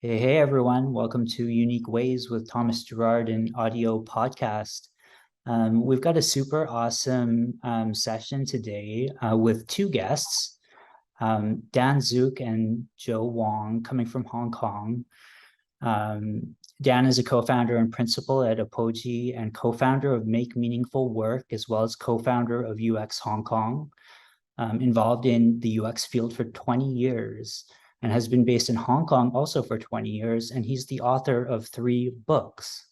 Hey everyone, welcome to Unique Ways with Thomas Gerard, an audio podcast. We've got a super awesome session today with two guests, Dan Szuc and Joe Wong, coming from Hong Kong. Dan is a co-founder and principal at Apogee and co-founder of Make Meaningful Work, as well as co-founder of UX Hong Kong, involved in the UX field for 20 years. And has been based in Hong Kong also for 20 years, and he's the author of 3 books.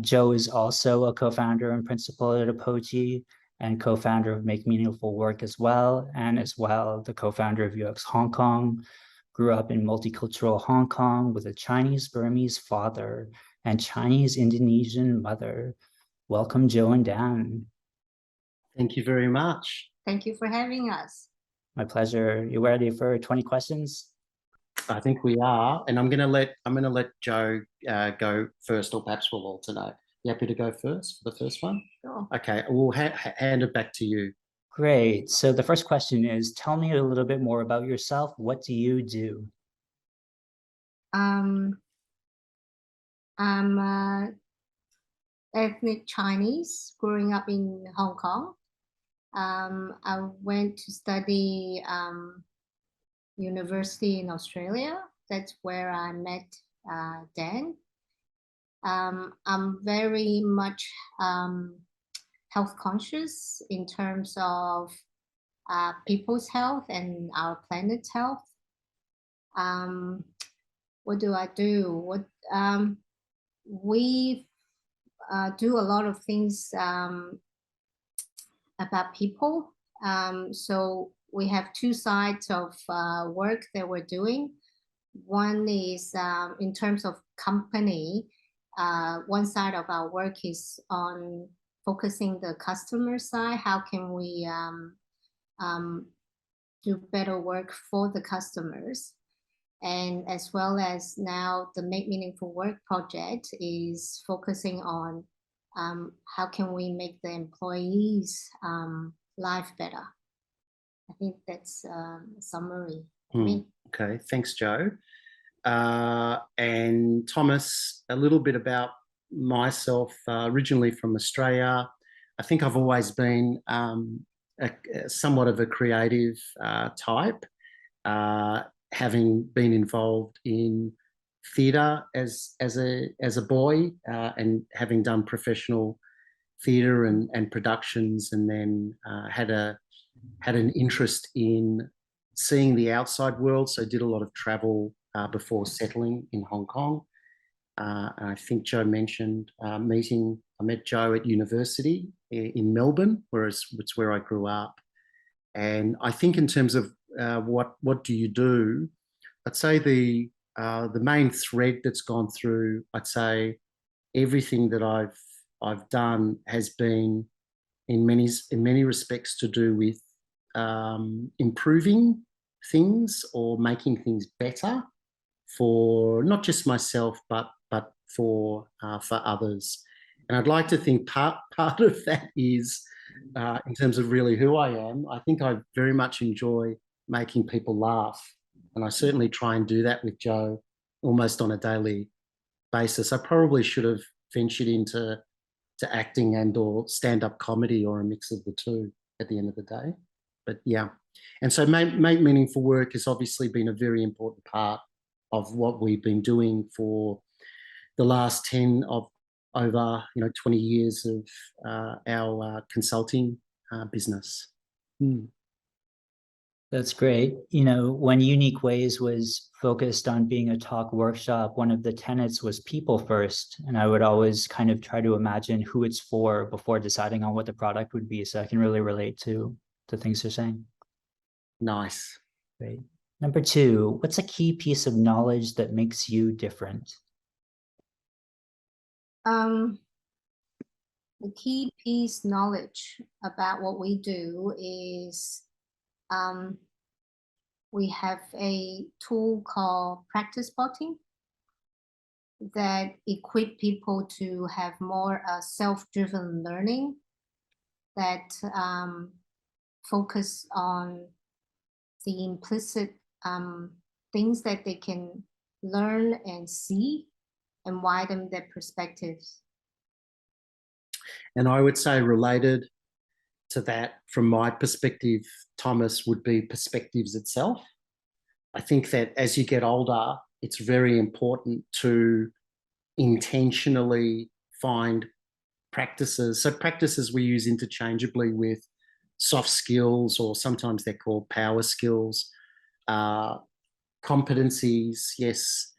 Joe is also a co-founder and principal at Apogee and co-founder of Make Meaningful Work as well, and as well the co-founder of UX Hong Kong. Grew up in multicultural Hong Kong with a Chinese-Burmese father and Chinese-Indonesian mother. Welcome, Joe and Dan. Thank you very much. Thank you for having us. My pleasure. You ready for 20 questions? I think we are, and I'm gonna let Joe go first, or perhaps we'll alternate. You happy to go first for the first one? Sure. Okay, we'll hand it back to you. Great. So the first question is, tell me a little bit more about yourself. What do you do? I'm ethnic Chinese, growing up in Hong Kong. I went to study university in Australia. That's where I met Dan. I'm very much health conscious in terms of people's health and our planet's health. What do I do? We do a lot of things about people. So we have 2 sides of work that we're doing. One is in terms of company. One side of our work is on focusing the customer side. How can we do better work for the customers? And as well as now the Make Meaningful Work project is focusing on how can we make the employees' life better. I think that's a summary for me. Okay, thanks, Joe. And Thomas, a little bit about myself. Originally from Australia. I think I've always been somewhat of a creative type, having been involved in theatre as a boy, and having done professional theatre and productions, and then had an interest in seeing the outside world. So did a lot of travel before settling in Hong Kong. And I think Joe mentioned I met Joe at university in Melbourne, it's where I grew up. And I think in terms of what do you do, I'd say the main thread that's gone through, I'd say everything that I've done has been in many respects to do with improving things or making things better for not just myself but for others. And I'd like to think part of that is in terms of really who I am. I think I very much enjoy making people laugh. And I certainly try and do that with Joe almost on a daily basis. I probably should have ventured into acting and or stand-up comedy, or a mix of the two at the end of the day. But yeah. And so Make Meaningful Work has obviously been a very important part of what we've been doing for the last 10 of over 20 years of our consulting business. That's great. When Unique Ways was focused on being a talk workshop, one of the tenets was people first. And I would always kind of try to imagine who it's for before deciding on what the product would be. So I can really relate to the things you're saying. Nice. Great. Number 2, what's a key piece of knowledge that makes you different? The key piece knowledge about what we do is we have a tool called practice spotting that equip people to have more self-driven learning, that focus on the implicit things that they can learn and see and widen their perspectives. And I would say related to that, from my perspective, Thomas, would be perspectives itself. I think that as you get older, it's very important to intentionally find practices. So practices we use interchangeably with soft skills, or sometimes they're called power skills, competencies. Yes,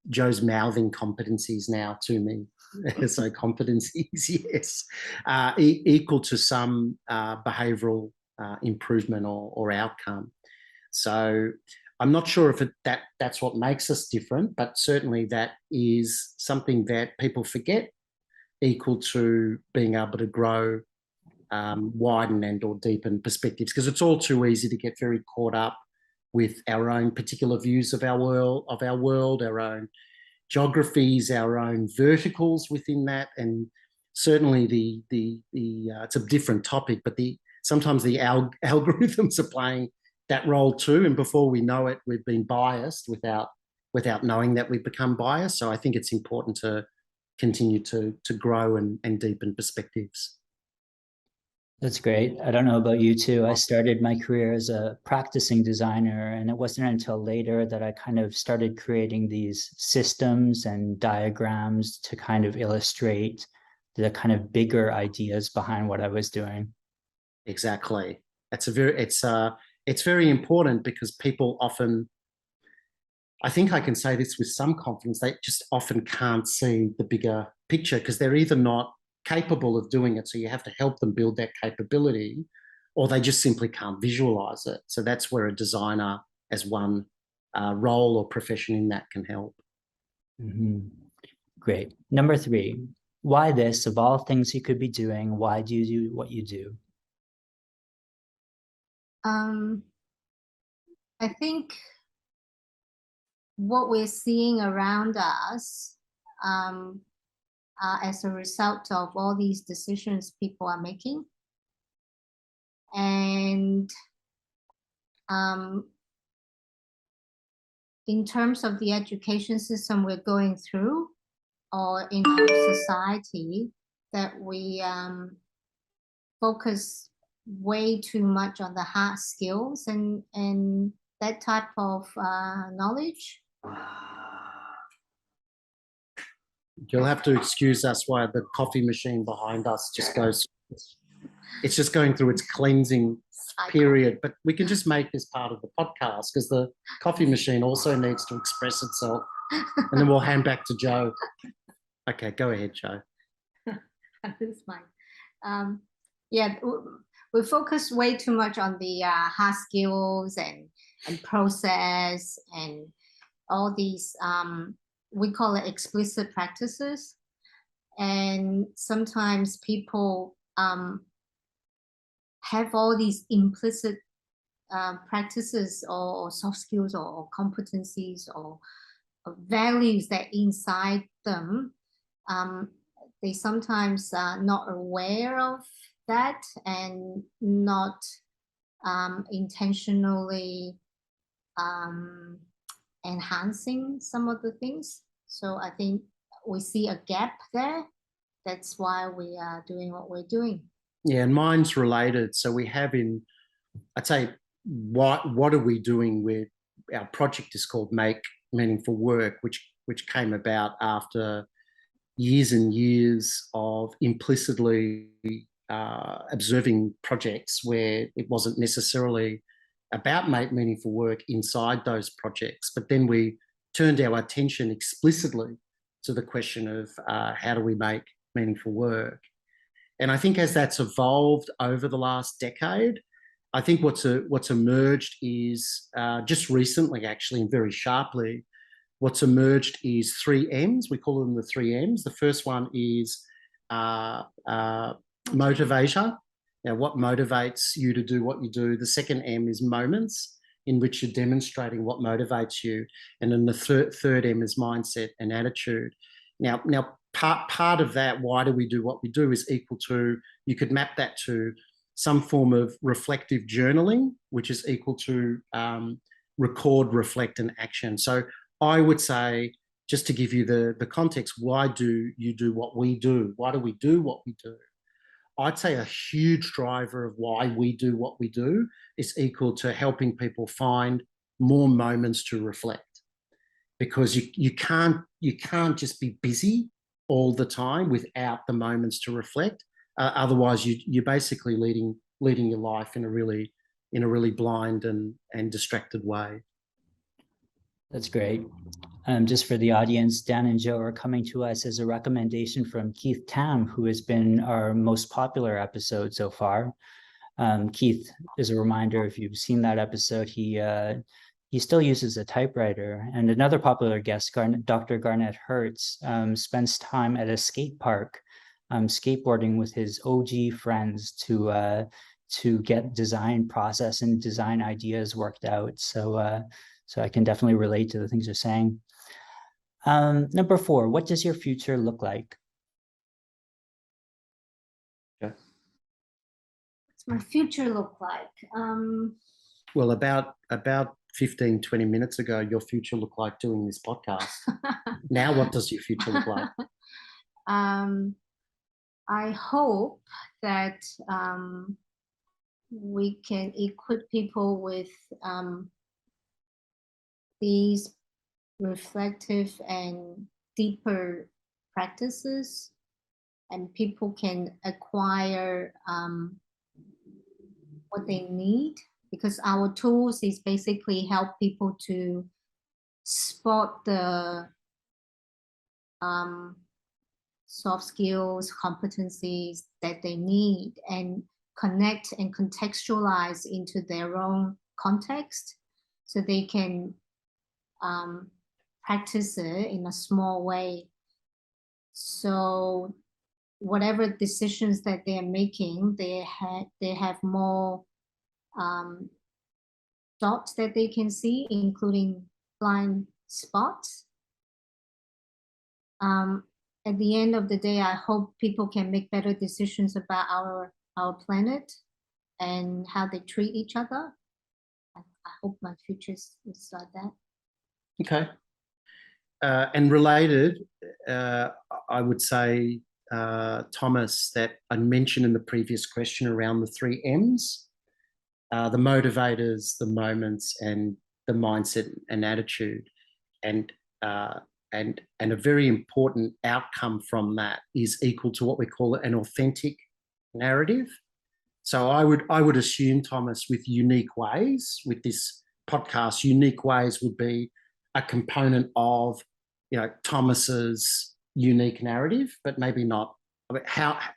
Joe's mouthing competencies now to me. So competencies, yes, equal to some behavioural improvement or outcome. So I'm not sure if that's what makes us different, but certainly that is something that people forget, equal to being able to grow, widen and or deepen perspectives, because it's all too easy to get very caught up with our own particular views of our world, our own geographies, our own verticals within that. And certainly it's a different topic, but sometimes the algorithms are playing that role too, and before we know it, we've been biased without knowing that we've become biased. So I think it's important to continue to grow and deepen perspectives. That's great. I don't know about you too. I started my career as a practicing designer, and it wasn't until later that I kind of started creating these systems and diagrams to kind of illustrate the kind of bigger ideas behind what I was doing. Exactly. It's very important, because people often, I think I can say this with some confidence, they just often can't see the bigger picture because they're either not capable of doing it, so you have to help them build that capability, or they just simply can't visualize it. So that's where a designer, as one role or profession in that, can help. Mm-hmm. Great. Number 3, why this? Of all things you could be doing, why do you do what you do? I think what we're seeing around us as a result of all these decisions people are making. And in terms of the education system we're going through, or in our society, that we focus way too much on the hard skills and that type of knowledge. You'll have to excuse us while the coffee machine behind us just goes, it's just going through its cleansing period, but we can just make this part of the podcast because the coffee machine also needs to express itself. And then we'll hand back to Joe. Okay, go ahead, Joe. That's fine. Yeah, we focus way too much on the hard skills and process and all these, we call it explicit practices. And sometimes people have all these implicit practices or soft skills or competencies or values that inside them. They sometimes are not aware of that and not intentionally enhancing some of the things. So I think we see a gap there. That's why we are doing what we're doing. Yeah, and mine's related. So we have I'd say, what are we doing with our project is called Make Meaningful Work, which came about after years and years of implicitly observing projects where it wasn't necessarily about make meaningful work inside those projects, but then we turned our attention explicitly to the question of how do we make meaningful work. And I think as that's evolved over the last decade, I think what's emerged is just recently, actually, and very sharply, what's emerged is 3 M's. We call them the 3 M's. The first one is motivator. Now, what motivates you to do what you do? The second M is moments, in which you're demonstrating what motivates you. And then the third M is mindset and attitude. Now part of that, why do we do what we do, is equal to, you could map that to some form of reflective journaling, which is equal to record, reflect, and action. So I would say, just to give you the context, why do you do what we do? Why do we do what we do? I'd say a huge driver of why we do what we do is equal to helping people find more moments to reflect. Because you can't just be busy all the time without the moments to reflect. Otherwise, you're basically leading your life in a really blind and distracted way. That's great. Just for the audience, Dan and Joe are coming to us as a recommendation from Keith Tam, who has been our most popular episode so far. Keith, as a reminder, if you've seen that episode, he still uses a typewriter. And another popular guest, Dr. Garnett Hertz, spends time at a skate park, skateboarding with his OG friends to get design process and design ideas worked out. So I can definitely relate to the things you're saying. Number 4, what does your future look like? Okay. What's my future look like? Well, about 15, 20 minutes ago, your future looked like doing this podcast. Now, what does your future look like? I hope that we can equip people with these reflective and deeper practices, and people can acquire what they need, because our tools is basically help people to spot the soft skills, competencies that they need, and connect and contextualize into their own context, so they can practice it in a small way. So whatever decisions that they're making, they have more dots that they can see, including blind spots. At the end of the day, I hope people can make better decisions about our planet and how they treat each other. I hope my future is like that. Okay. And related, I would say, Thomas, that I mentioned in the previous question around the 3 M's, the motivators, the moments, and the mindset and attitude. And a very important outcome from that is equal to what we call an authentic narrative. So I would assume, Thomas, with unique ways, with this podcast, unique ways would be a component of, Thomas's unique narrative, but maybe not. I mean,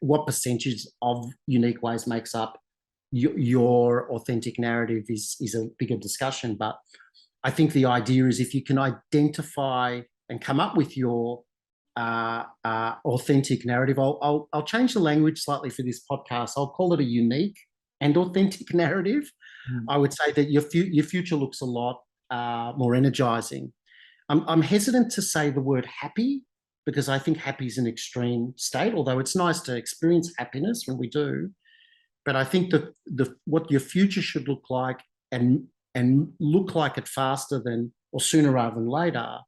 what percentage of unique ways makes up your authentic narrative is a bigger discussion. But I think the idea is if you can identify and come up with your authentic narrative. I'll change the language slightly for this podcast. I'll call it a unique and authentic narrative. I would say that your future looks a lot more energizing. I'm hesitant to say the word happy, because I think happy is an extreme state, although it's nice to experience happiness when we do. But I think that what your future should look like, and look like it faster than, or sooner rather than later,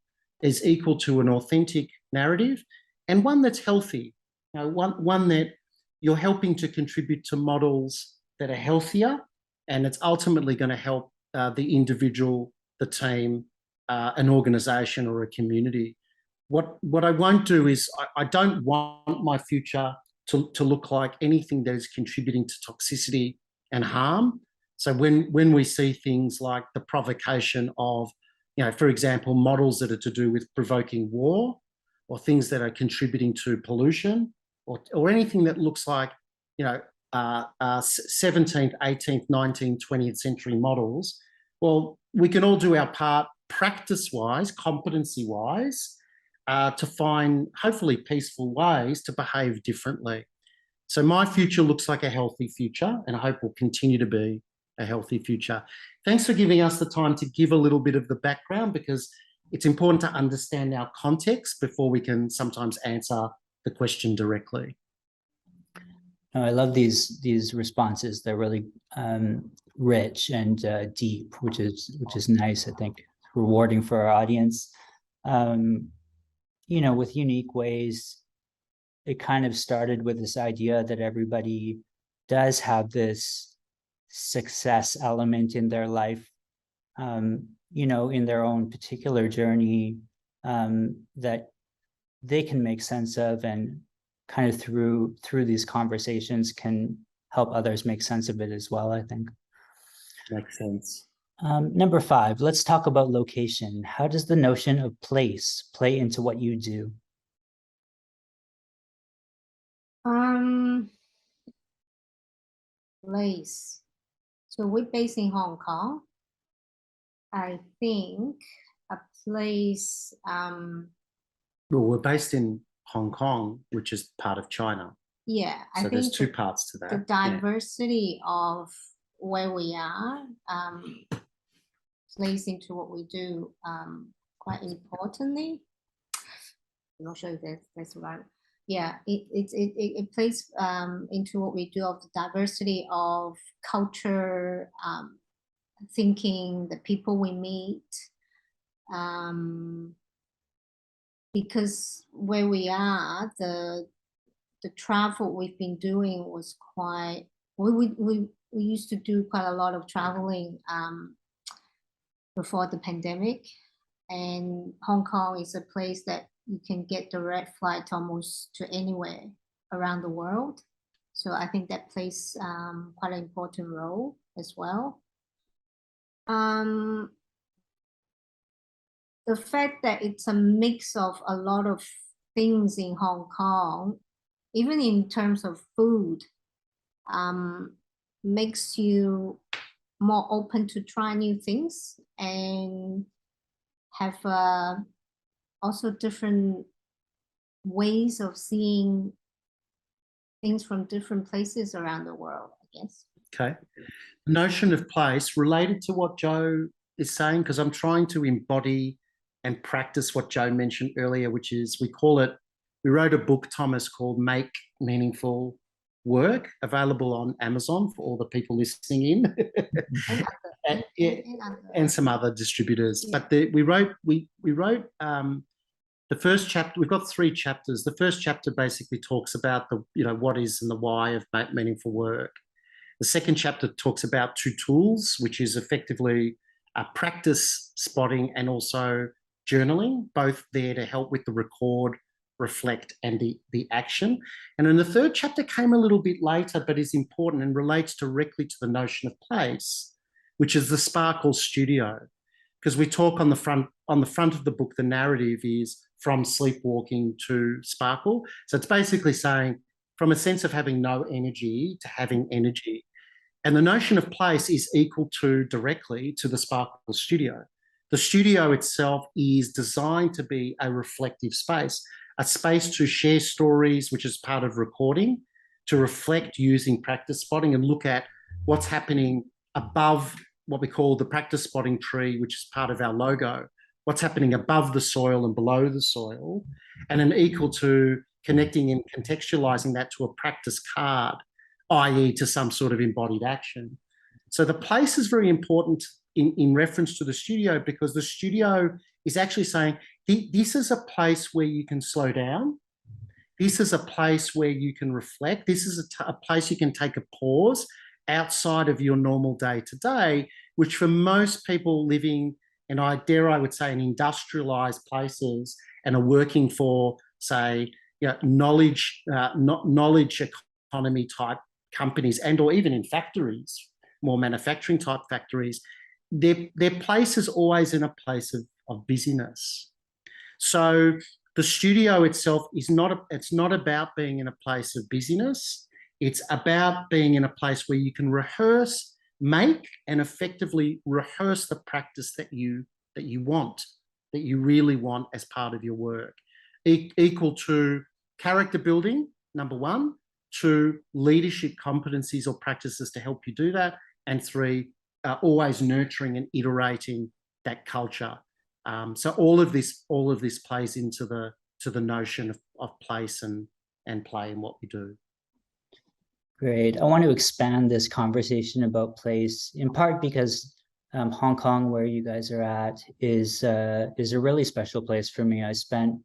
is equal to an authentic narrative, and one that's healthy. One that you're helping to contribute to models that are healthier, and it's ultimately going to help the individual, the team, an organization, or a community. What I won't do is I don't want my future to look like anything that is contributing to toxicity and harm. So when we see things like the provocation of, for example, models that are to do with provoking war, or things that are contributing to pollution, or anything that looks like, 17th, 18th, 19th, 20th century models, well, we can all do our part practice-wise, competency-wise, to find hopefully peaceful ways to behave differently. So my future looks like a healthy future, and I hope will continue to be a healthy future. Thanks for giving us the time to give a little bit of the background, because it's important to understand our context before we can sometimes answer the question directly. No, I love these responses. They're really rich and deep, which is nice. I think rewarding for our audience. you know, with Unique Ways, it kind of started with this idea that everybody does have this success element in their life, you know, in their own particular journey, that they can make sense of, and kind of through these conversations can help others make sense of it as well, I think. Makes sense. Number 5, let's talk about location. How does the notion of place play into what you do? Place. So we're based in Hong Kong. I think a place, Well, we're based in Hong Kong, which is part of China. yeah, I So there's think two parts to that. the diversity of where we are plays into what we do quite importantly. I'm not sure if that's right. Yeah, it plays into what we do, of the diversity of culture, thinking, the people we meet, because where we are, the travel we've been doing was quite, we used to do quite a lot of traveling before the pandemic, and Hong Kong is a place that you can get direct flight almost to anywhere around the world. So I think that plays quite an important role as well. The fact that it's a mix of a lot of things in Hong Kong, even in terms of food, makes you more open to try new things and have also different ways of seeing things from different places around the world, I guess. Okay. The notion of place, related to what Joe is saying, because I'm trying to embody and practice what Joe mentioned earlier, which is, we wrote a book, Thomas, called Make Meaningful Work, available on Amazon for all the people listening in. and some other distributors. Yeah. But we wrote the first chapter. We've got 3 chapters. The first chapter basically talks about the, you know, what is and the why of meaningful work. The second chapter talks about 2 tools, which is effectively practice spotting and also journaling, both there to help with the record, reflect, and the action. And then the third chapter came a little bit later, but is important and relates directly to the notion of place, which is the Sparkle Studio. Because we talk on the front of the book, the narrative is from sleepwalking to sparkle. So it's basically saying from a sense of having no energy to having energy. And the notion of place is equal to directly to the Sparkle Studio. The studio itself is designed to be a reflective space, a space to share stories, which is part of recording, to reflect using practice spotting and look at what's happening above what we call the practice spotting tree, which is part of our logo, what's happening above the soil and below the soil, and an equal to connecting and contextualizing that to a practice card, i.e. to some sort of embodied action. So the place is very important in reference to the studio, because the studio is actually saying, this is a place where you can slow down. This is a place where you can reflect. This is a place you can take a pause outside of your normal day-to-day, which for most people living, and I would say, in industrialized places and are working for, say, you know, knowledge economy type companies, and or even in factories, more manufacturing type factories, their place is always in a place of busyness. So the studio itself is it's not about being in a place of busyness. It's about being in a place where you can rehearse, make, and effectively rehearse the practice that you want, that you really want as part of your work. Equal to character building, number 1, 2, leadership competencies or practices to help you do that, and 3, always nurturing and iterating that culture. So all of this plays into the notion of place and play in what we do. Great. I want to expand this conversation about place, in part because Hong Kong, where you guys are at, is a really special place for me. I spent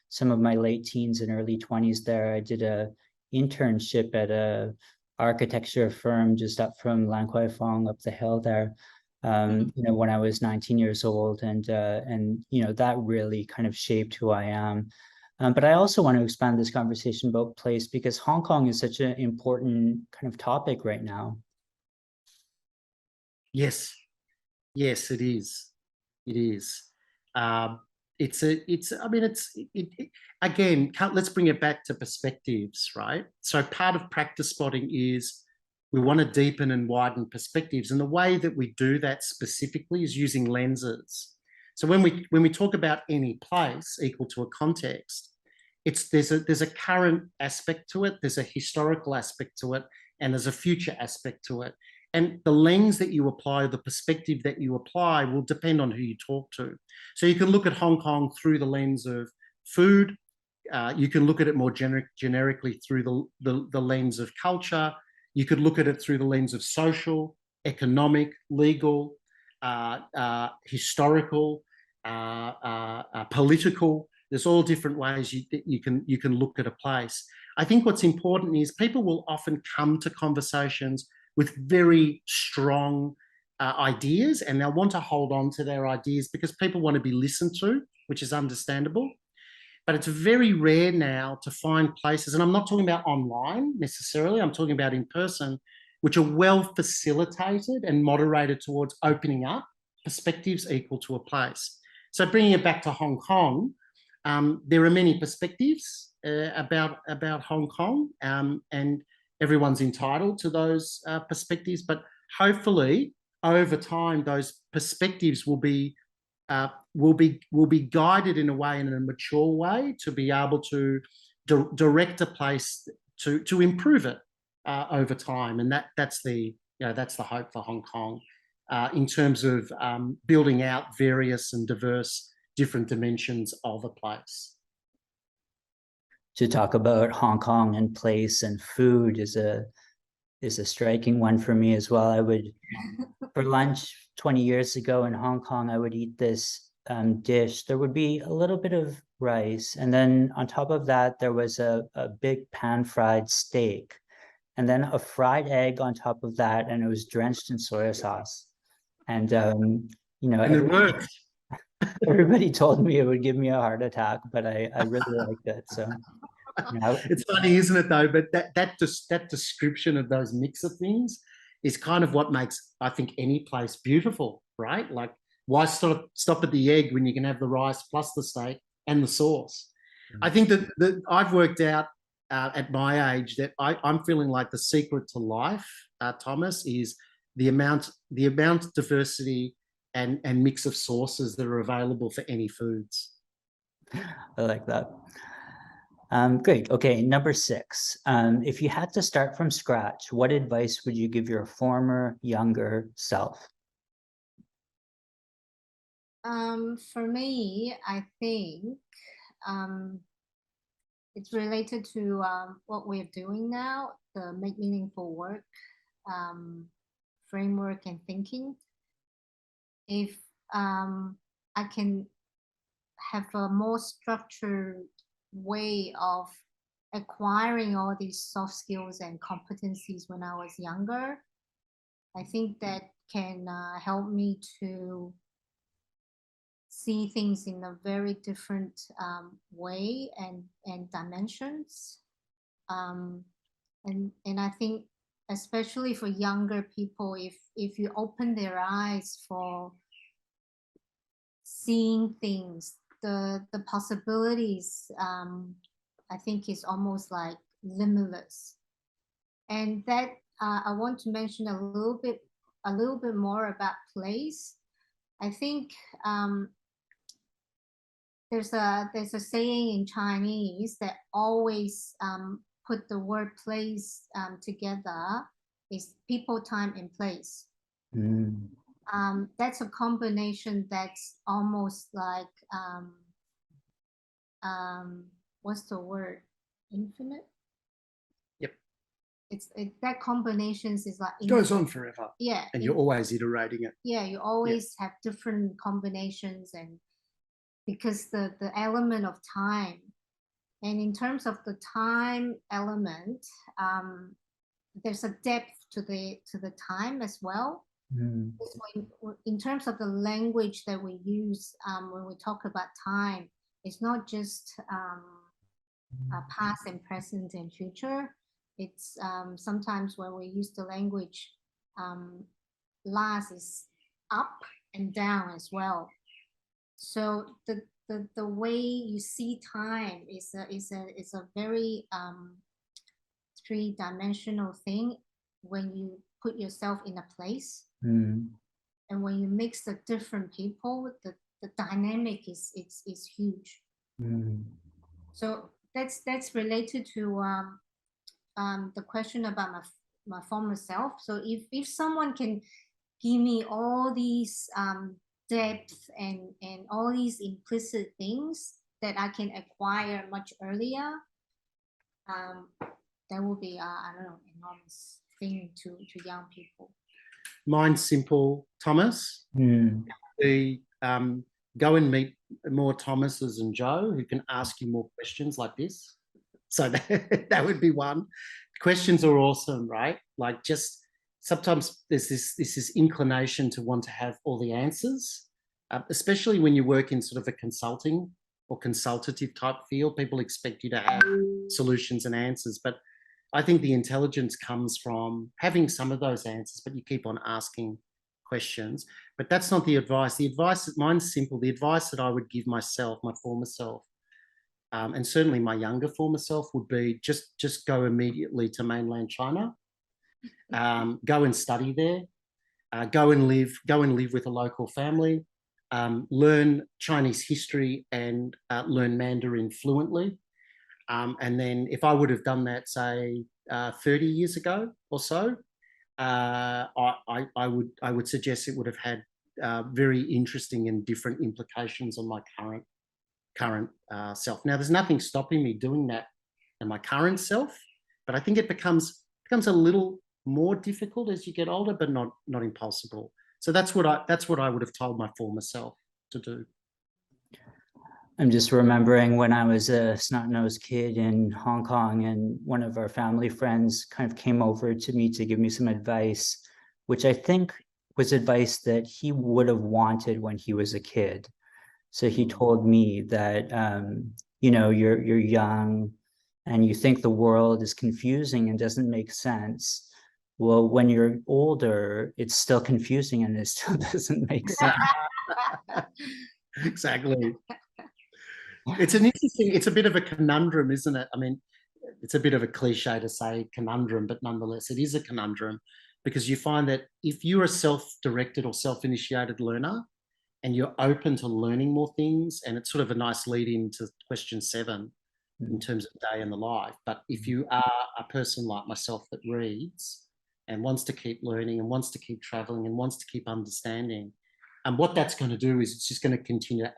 some of my late teens and early 20s there. I did a internship at a architecture firm just up from Lan Kwai Fong up the hill there. When I was 19 years old, and that really kind of shaped who I am. But I also want to expand this conversation about place because Hong Kong is such an important kind of topic right now. Yes, yes, it is. It is. Again, let's bring it back to perspectives, right? So part of practice spotting is we want to deepen and widen perspectives. And the way that we do that specifically is using lenses. So when we talk about any place equal to a context, there's a current aspect to it, there's a historical aspect to it, and there's a future aspect to it. And the lens that you apply, the perspective that you apply will depend on who you talk to. So you can look at Hong Kong through the lens of food. You can look at it more generically through the lens of culture. You could look at it through the lens of social, economic, legal, historical, political. There's all different ways you can look at a place. I think what's important is people will often come to conversations with very strong ideas, and they'll want to hold on to their ideas because people want to be listened to, which is understandable. But it's very rare now to find places, and I'm not talking about online necessarily, I'm talking about in person, which are well facilitated and moderated towards opening up perspectives equal to a place. So bringing it back to Hong Kong, there are many perspectives about Hong Kong, and everyone's entitled to those perspectives, but hopefully over time those perspectives will be guided in a way, in a mature way, to be able to direct a place to improve it over time. And that's the hope for Hong Kong in terms of building out various and diverse different dimensions of a place. To talk about Hong Kong and place and food is a striking one for me as well. I would, for lunch 20 years ago in Hong Kong, I would eat this dish. There would be a little bit of rice, and then on top of that, there was a big pan-fried steak, and then a fried egg on top of that, and it was drenched in soy sauce. And and it worked. Everybody told me it would give me a heart attack, but I really liked it. So it's funny, isn't it, though? But that description of those mix of things is kind of what makes, I think, any place beautiful, right? Like, why stop at the egg when you can have the rice plus the steak and the sauce? I think that I've worked out at my age that I'm feeling like the secret to life, Thomas, is the amount diversity and mix of sauces that are available for any foods. I like that. Great. Okay, number 6. If you had to start from scratch, what advice would you give your former younger self? For me, I think it's related to what we're doing now, the Make Meaningful Work framework and thinking. If I can have a more structured way of acquiring all these soft skills and competencies when I was younger, I think that can help me to see things in a very different way and dimensions. And I think especially for younger people, if you open their eyes for seeing things, the possibilities, I think is almost like limitless. And that I want to mention a little bit more about place. I think there's a saying in Chinese that always put the word place together, is people, time, and place. That's a combination that's almost like what's the word? Infinite? Yep. that combinations is like It goes on forever. Yeah, and you're always iterating it. Yeah, you always have different combinations, and because the element of time, and in terms of the time element, there's a depth to the time as well. In terms of the language that we use when we talk about time, it's not just past and present and future. It's sometimes when we use the language, last is up and down as well. So the way you see time is a very three-dimensional thing when you put yourself in a place. And when you mix the different people, the dynamic is huge. So that's related to the question about my former self. So if someone can give me all these depth and all these implicit things that I can acquire much earlier, that will be I don't know, enormous thing to young people. Mine's simple, Thomas. Go and meet more Thomases and Joe who can ask you more questions like this. So that would be one. Questions are awesome, right? Like, just sometimes there's this inclination to want to have all the answers, especially when you work in sort of a consulting or consultative type field. People expect you to have solutions and answers, but I think the intelligence comes from having some of those answers, but you keep on asking questions. But that's not the advice. The advice, mine's simple. The advice that I would give myself, my former self, and certainly my younger former self, would be just go immediately to mainland China. Go and study there. Go and live with a local family. Learn Chinese history and learn Mandarin fluently. And then if I would have done that, say, 30 years ago or so, I would suggest it would have had very interesting and different implications on my current self. Now, there's nothing stopping me doing that in my current self, but I think it becomes a little more difficult as you get older, but not impossible. So that's what I would have told my former self to do. I'm just remembering when I was a snot-nosed kid in Hong Kong, and one of our family friends kind of came over to me to give me some advice, which I think was advice that he would have wanted when he was a kid. So he told me that, you know, you're young and you think the world is confusing and doesn't make sense. Well, when you're older, it's still confusing and it still doesn't make sense. Exactly. It's a bit of a conundrum, isn't it? I mean, it's a bit of a cliche to say conundrum, but nonetheless, it is a conundrum, because you find that if you're a self-directed or self-initiated learner and you're open to learning more things, and it's sort of a nice lead into question 7 in terms of day in the life. But if you are a person like myself that reads and wants to keep learning and wants to keep traveling and wants to keep understanding, and what that's going to do is it's just going to continue to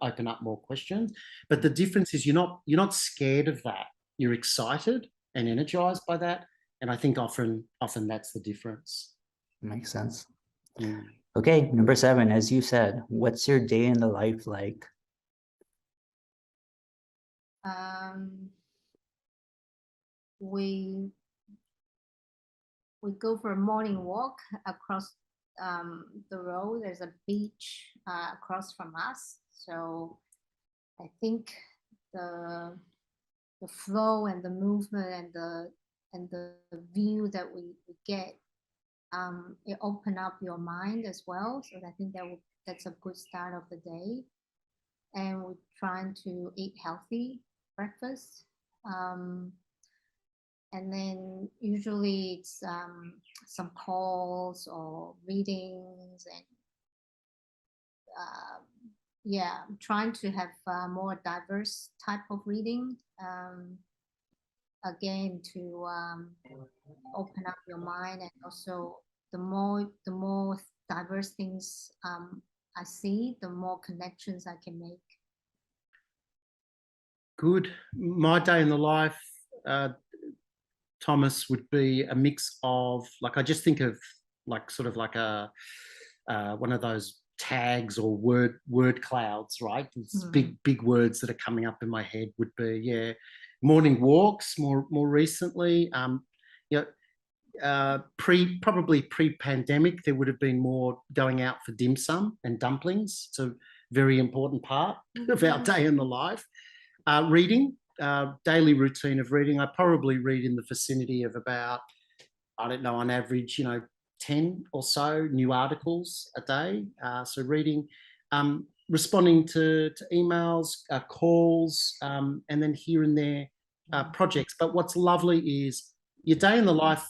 open up more questions. But the difference is you're not scared of that. You're excited and energized by that. And I think often that's the difference. Makes sense. Okay, number 7, as you said, what's your day in the life like? We go for a morning walk across the road. There's a beach across from us. So I think the flow and the movement and the view that we get, it open up your mind as well. So I think that's a good start of the day. And we're trying to eat healthy breakfast. And then usually it's some calls or readings, and yeah, I'm trying to have more diverse type of reading, again, to open up your mind. And also the more diverse things I see, the more connections I can make. Good. My day in the life, Thomas, would be a mix of, like, I just think of like sort of like a one of those tags or word clouds, right? It's big words that are coming up in my head. Would be, yeah, morning walks more recently. You know, probably pre-pandemic, there would have been more going out for dim sum and dumplings. It's a very important part of our day in the life. Reading, daily routine of reading. I probably read in the vicinity of about, I don't know, on average, you know, 10 or so new articles a day. So reading, responding to emails, calls, and then here and there projects. But what's lovely is your day in the life,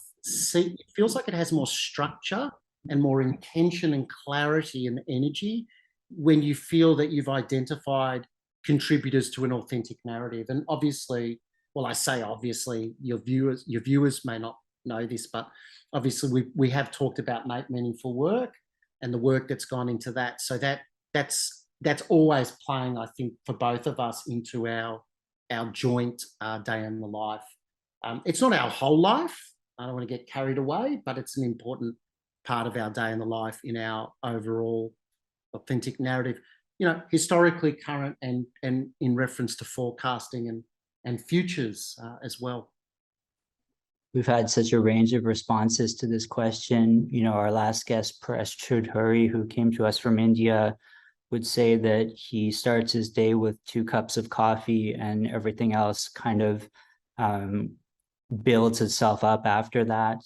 it feels like it has more structure and more intention and clarity and energy when you feel that you've identified contributors to an authentic narrative. And obviously, well, I say obviously, your viewers may not know this, but obviously we have talked about Make Meaningful Work and the work that's gone into that. So that's always playing, I think, for both of us into our joint day in the life. It's not our whole life. I don't want to get carried away, but it's an important part of our day in the life in our overall authentic narrative, you know, historically current and in reference to forecasting and futures as well. We've had such a range of responses to this question. You know, our last guest, Paresh Choudhury, who came to us from India, would say that he starts his day with 2 cups of coffee and everything else kind of builds itself up after that.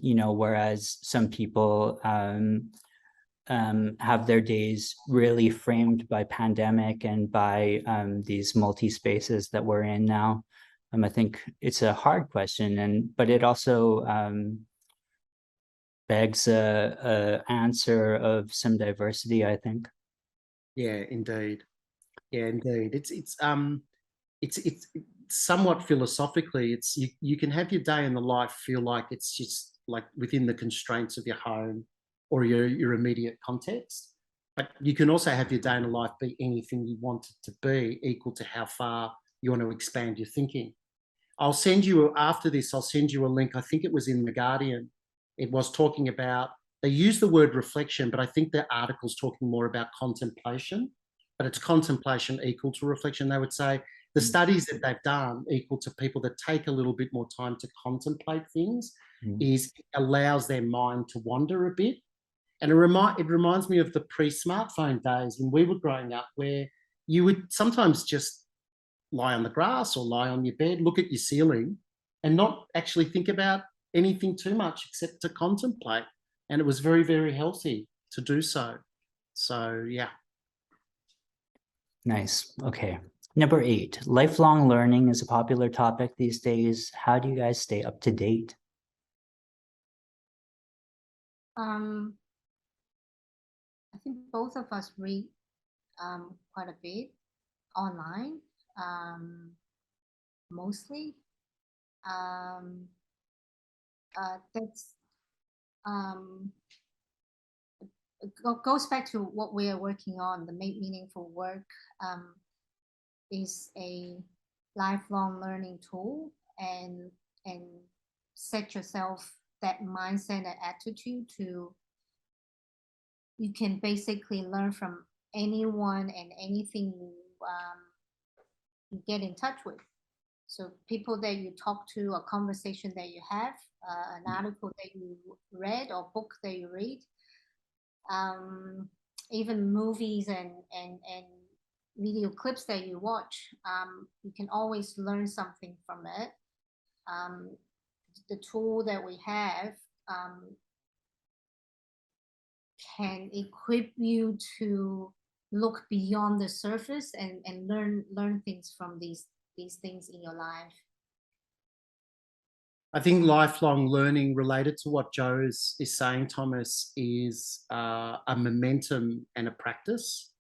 You know, whereas some people have their days really framed by pandemic and by these multi-spaces that we're in now. I think it's a hard question, but it also begs a answer of some diversity, I think. Yeah, indeed. Yeah, indeed. It's somewhat philosophically. It's you can have your day in the life feel like it's just like within the constraints of your home or your immediate context, but you can also have your day in the life be anything you want it to be, equal to how far you want to expand your thinking. I'll send you, after this, I'll send you a link. I think it was in The Guardian. It was talking about, they use the word reflection, but I think the article's talking more about contemplation, but it's contemplation equal to reflection. They would say the studies that they've done equal to people that take a little bit more time to contemplate things is it allows their mind to wander a bit. And it reminds me of the pre-smartphone days when we were growing up, where you would sometimes just lie on the grass or lie on your bed, look at your ceiling and not actually think about anything too much except to contemplate. And it was very, very healthy to do so. So, yeah. Nice. Okay. Number 8, lifelong learning is a popular topic these days. How do you guys stay up to date? I think both of us read quite a bit online, mostly. That's it goes back to what we are working on. The Make Meaningful Work is a lifelong learning tool, and set yourself that mindset and attitude to, you can basically learn from anyone and anything you get in touch with. So people that you talk to, a conversation that you have, an article that you read or book that you read, even movies and video clips that you watch, you can always learn something from it. The tool that we have can equip you to look beyond the surface and learn things from these things in your life. I think lifelong learning, related to what Joe is saying, Thomas, is a momentum and a practice.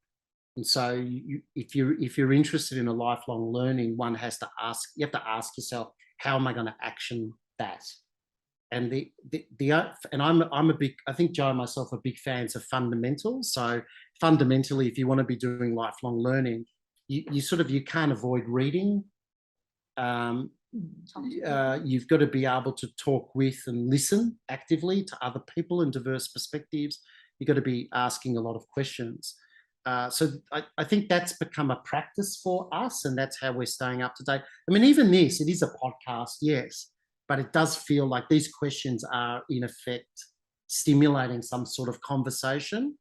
And so if you're interested in a lifelong learning, you have to ask yourself, how am I going to action that? And I think Joe and myself are big fans of fundamentals. So fundamentally, if you want to be doing lifelong learning, you can't avoid reading. talk to people. You've got to be able to talk with and listen actively to other people and diverse perspectives. You've got to be asking a lot of questions. So I think that's become a practice for us, and that's how we're staying up to date. I mean, even this, it is a podcast, yes, but it does feel like these questions are in effect stimulating some sort of conversation.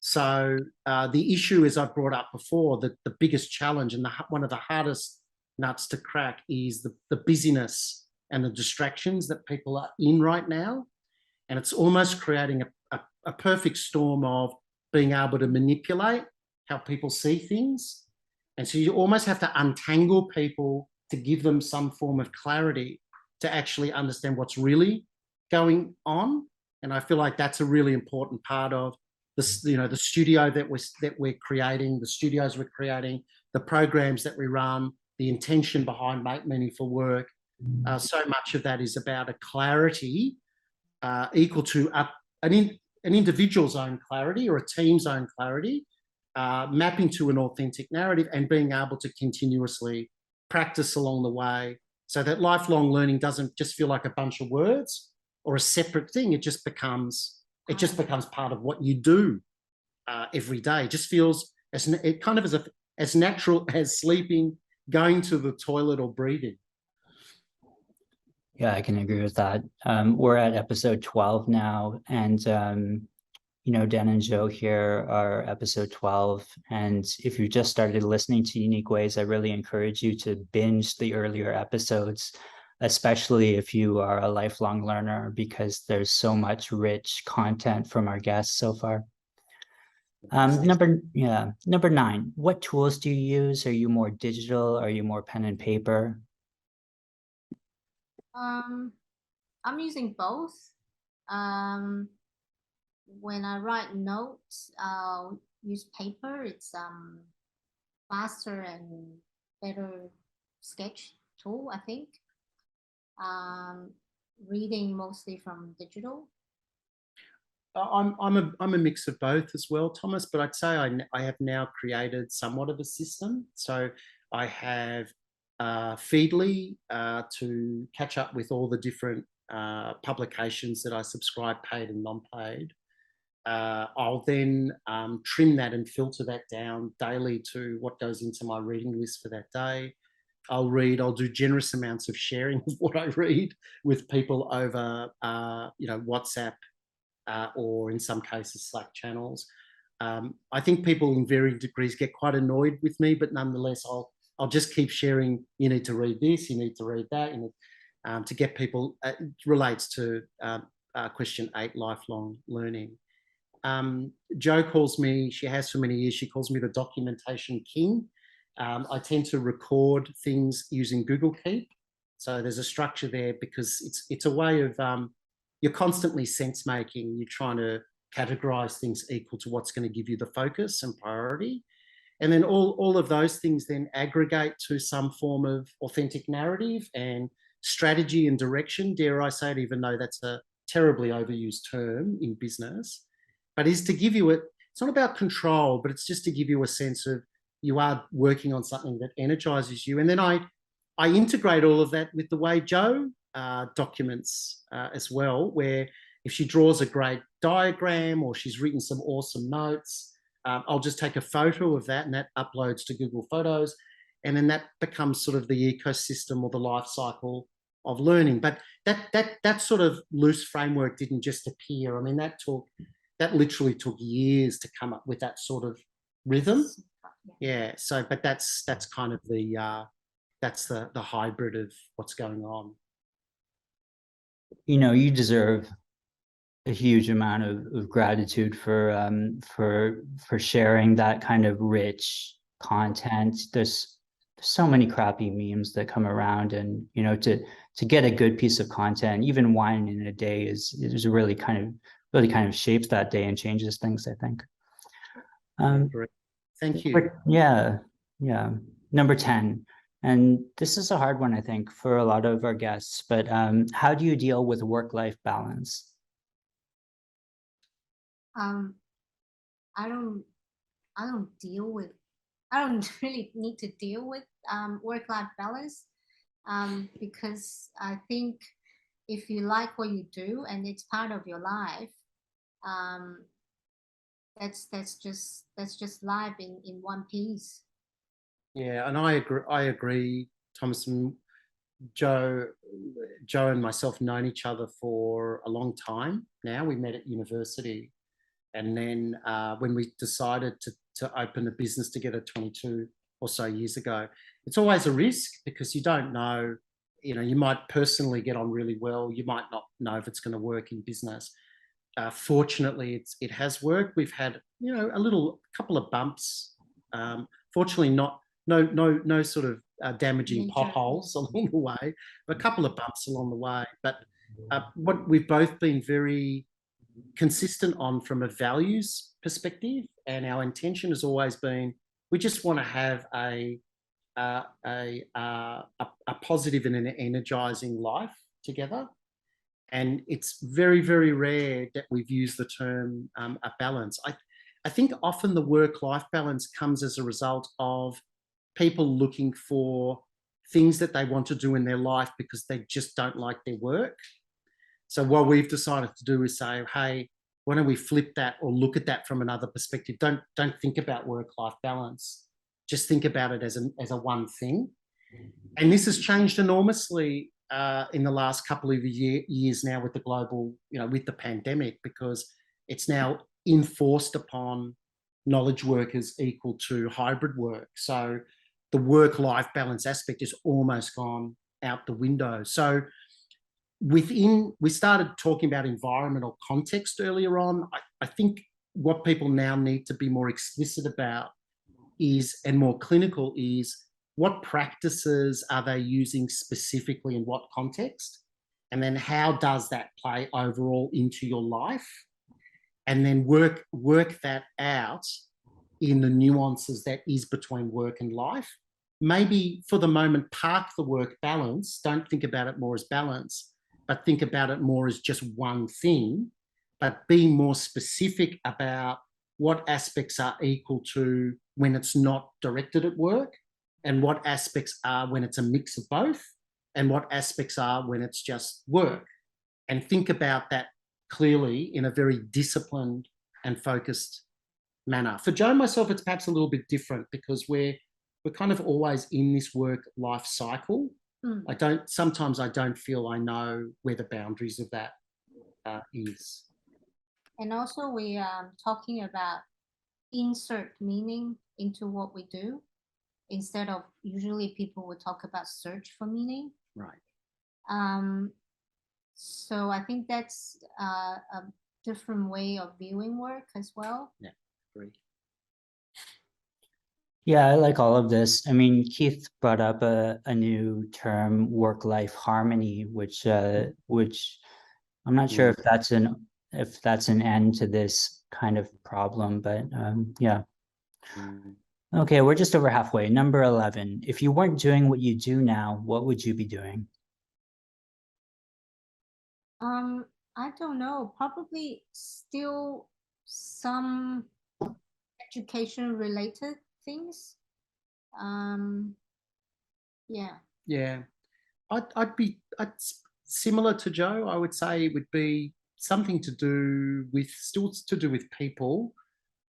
So the issue, as I've brought up before, that the biggest challenge and one of the hardest nuts to crack is the busyness and the distractions that people are in right now. And it's almost creating a perfect storm of being able to manipulate how people see things. And so you almost have to untangle people to give them some form of clarity to actually understand what's really going on. And I feel like that's a really important part of this, you know, the studio that we're creating, the studios we're creating, the programs that we run, the intention behind Make Meaningful Work. So much of that is about a clarity equal to an individual's own clarity or a team's own clarity, mapping to an authentic narrative and being able to continuously practice along the way, so that lifelong learning doesn't just feel like a bunch of words or a separate thing. It just becomes part of what you do every day. It just feels as natural as sleeping, going to the toilet, or breathing. Yeah, I can agree with that. We're at episode 12 now, and you know, Dan and Joe here are episode 12. And if you just started listening to Unique Ways, I really encourage you to binge the earlier episodes, especially if you are a lifelong learner, because there's so much rich content from our guests so far. Number 9, what tools do you use? Are you more digital? Are you more pen and paper? I'm using both. When I write notes, I'll use paper. It's faster and better sketch tool, I think. Reading mostly from digital. I'm a mix of both as well, Thomas, but I'd say I have now created somewhat of a system. So I have Feedly to catch up with all the different publications that I subscribe, paid and non-paid. I'll then trim that and filter that down daily to what goes into my reading list for that day. I'll do generous amounts of sharing of what I read with people over, WhatsApp or in some cases Slack channels. I think people in varying degrees get quite annoyed with me, but nonetheless, I'll just keep sharing. You need to read this, you need to read that, to get people. It relates to question 8, lifelong learning. Jo calls me, she has for many years, she calls me the documentation king. I tend to record things using Google Keep. So there's a structure there because it's a way of, you're constantly sense making. You're trying to categorize things equal to what's going to give you the focus and priority. And then all of those things then aggregate to some form of authentic narrative and strategy and direction, dare I say it, even though that's a terribly overused term in business. But is to give you it's not about control, but it's just to give you a sense of you are working on something that energizes you. And then I integrate all of that with the way Jo documents as well, where if she draws a great diagram or she's written some awesome notes, I'll just take a photo of that and that uploads to Google Photos. And then that becomes sort of the ecosystem or the life cycle of learning. But that sort of loose framework didn't just appear. I mean, that literally took years to come up with that sort of rhythm. Yeah. So, but that's kind of that's the hybrid of what's going on. You know, you deserve a huge amount of gratitude for sharing that kind of rich content. There's so many crappy memes that come around, and you know, to get a good piece of content, even one in a day is really kind of shapes that day and changes things, I think. Thank you. Yeah. Number 10. And this is a hard one, I think, for a lot of our guests, but how do you deal with work-life balance? I don't really need to deal with work-life balance. because I think if you like what you do and it's part of your life, that's just life in one piece. Yeah, and I agree, Thomas. And Joe and myself known each other for a long time now. We met at university, and then when we decided to open a business together 22 or so years ago, it's always a risk because you don't know. You know, you might personally get on really well. You might not know if it's going to work in business. Fortunately, it has worked. We've had, you know, a couple of bumps. Fortunately, no sort of damaging Major. potholes along the way, but a couple of bumps along the way. But what we've both been very consistent on from a values perspective, and our intention has always been we just want to have a positive and an energizing life together. And it's very, very rare that we've used the term a balance. I think often the work-life balance comes as a result of people looking for things that they want to do in their life because they just don't like their work. So what we've decided to do is say, hey, why don't we flip that or look at that from another perspective? Don't think about work-life balance. Just think about it as a one thing. And this has changed enormously in the last couple of years now with the global, you know, with the pandemic, because it's now enforced upon knowledge workers equal to hybrid work. So the work-life balance aspect is almost gone out the window. So we started talking about environmental context earlier on. I think what people now need to be more explicit about is, and more clinical is, what practices are they using specifically in what context? And then how does that play overall into your life? And then work that out in the nuances that is between work and life. Maybe for the moment, park the work balance. Don't think about it more as balance, but think about it more as just one thing, but being more specific about what aspects are equal to when it's not directed at work, and what aspects are when it's a mix of both, and what aspects are when it's just work. And think about that clearly in a very disciplined and focused manner. For Joe and myself, it's perhaps a little bit different because we're kind of always in this work life cycle. Sometimes I don't feel I know where the boundaries of that is. And also we are talking about insert meaning into what we do, instead of usually people would talk about search for meaning. Right. So I think that's a different way of viewing work as well. Yeah, agree. Yeah, I like all of this. I mean, Keith brought up a new term, work-life harmony, which I'm not sure if that's an end to this kind of problem, but yeah. Okay, we're just over halfway. Number 11. If you weren't doing what you do now, what would you be doing? I don't know. Probably still some education related things. Yeah. Yeah, I'd be similar to Joe. I would say it would be something to do with people,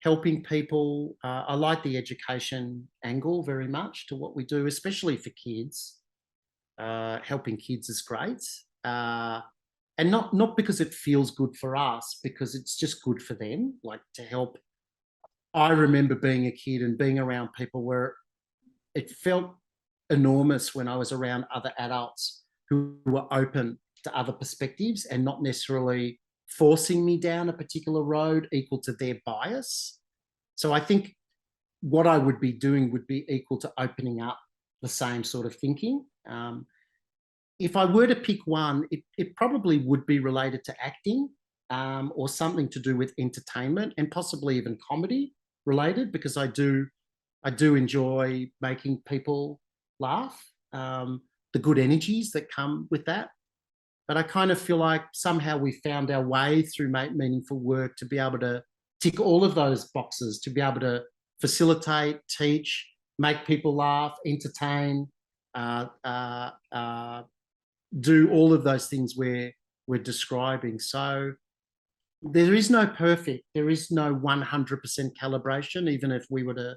helping people. I like the education angle very much to what we do, especially for kids. Helping kids is great, and not because it feels good for us, because it's just good for them, like to help. I remember being a kid and being around people where it felt enormous when I was around other adults who were open to other perspectives and not necessarily forcing me down a particular road equal to their bias. So I think what I would be doing would be equal to opening up the same sort of thinking. If I were to pick one, it probably would be related to acting or something to do with entertainment, and possibly even comedy related, because I do enjoy making people laugh, the good energies that come with that. But I kind of feel like somehow we found our way through meaningful work to be able to tick all of those boxes, to be able to facilitate, teach, make people laugh, entertain, do all of those things we're describing. So there is no perfect, there is no 100% calibration, even if we were to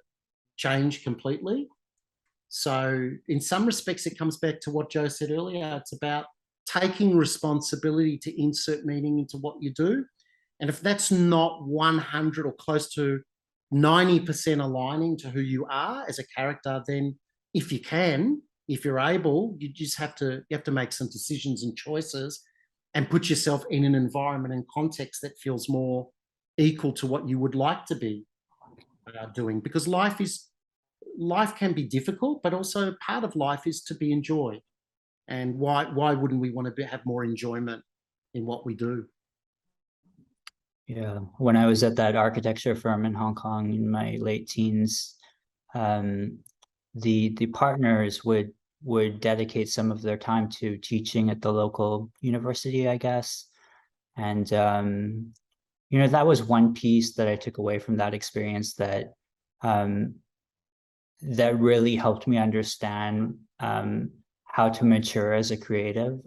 change completely. So in some respects, it comes back to what Joe said earlier. It's about taking responsibility to insert meaning into what you do. And if that's not 100 or close to 90% aligning to who you are as a character, then if you can, if you're able, you just have to make some decisions and choices and put yourself in an environment and context that feels more equal to what you would like to be doing. Because life can be difficult, but also part of life is to be enjoyed. And why wouldn't we want to have more enjoyment in what we do? Yeah, when I was at that architecture firm in Hong Kong in my late teens, the partners would dedicate some of their time to teaching at the local university, I guess. And you know, that was one piece that I took away from that experience that that really helped me understand how to mature as a creative.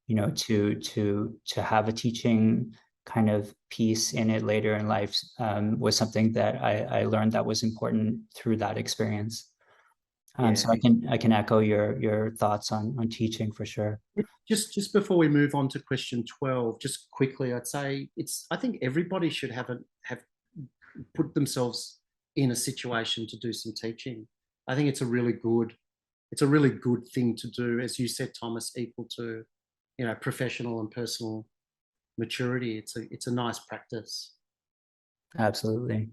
You know, to have a teaching kind of piece in it later in life was something that I learned that was important through that experience. So I can echo your thoughts on teaching for sure. Just before we move on to question 12, just quickly, I'd say I think everybody should have put themselves in a situation to do some teaching. I think it's a really good thing to do, as you said, Thomas, equal to, you know, professional and personal maturity. It's a nice practice. Absolutely.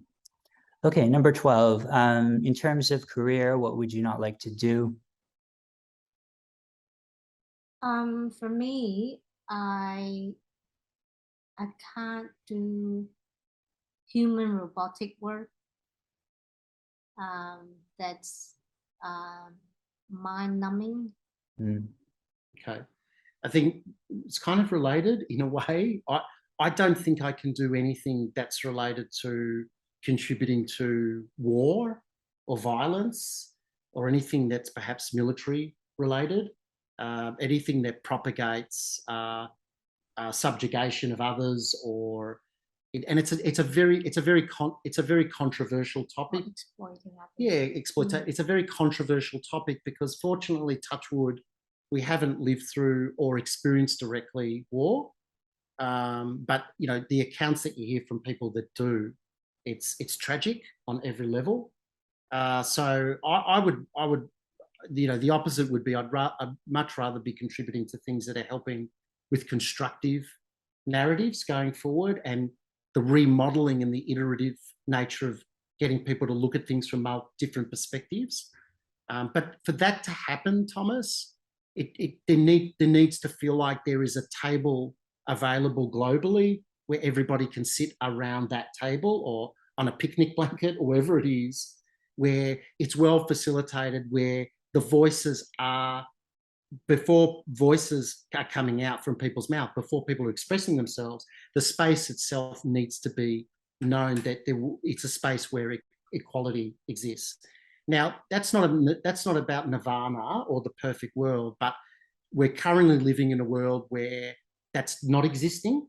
Okay, number 12. In terms of career, what would you not like to do? For me, I can't do human robotic work. That's mind-numbing. Okay. I think it's kind of related in a way. I don't think I can do anything that's related to contributing to war or violence or anything that's perhaps military related. Anything that propagates subjugation of others, or and it's a very controversial topic. It's a very controversial topic because fortunately, touch wood, we haven't lived through or experienced directly war. But you know, the accounts that you hear from people that do, it's tragic on every level. So I would, you know, the opposite would be I'd much rather be contributing to things that are helping with constructive narratives going forward, and the remodeling and the iterative nature of getting people to look at things from different perspectives. But for that to happen, Thomas, there needs to feel like there is a table available globally where everybody can sit around that table or on a picnic blanket or wherever it is, where it's well facilitated, where the voices are, before voices are coming out from people's mouth, before people are expressing themselves, the space itself needs to be known that it's a space where equality exists. Now, that's not about nirvana or the perfect world, but we're currently living in a world where that's not existing.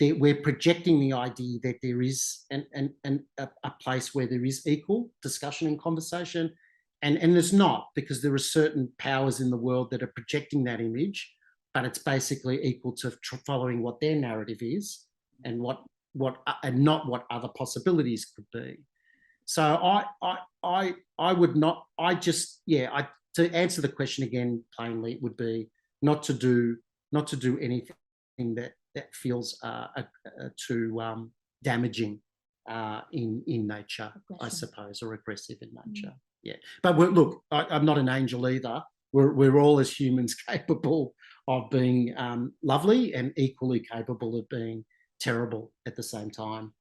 We're projecting the idea that there is a place where there is equal discussion and conversation, and there's not, because there are certain powers in the world that are projecting that image, but it's basically equal to following what their narrative is and not what other possibilities could be. So I would not. To answer the question again plainly, it would be not to do anything that feels too damaging in nature, I suppose, or aggressive in nature. Yeah, but look, I'm not an angel either. We're all as humans capable of being lovely and equally capable of being terrible at the same time.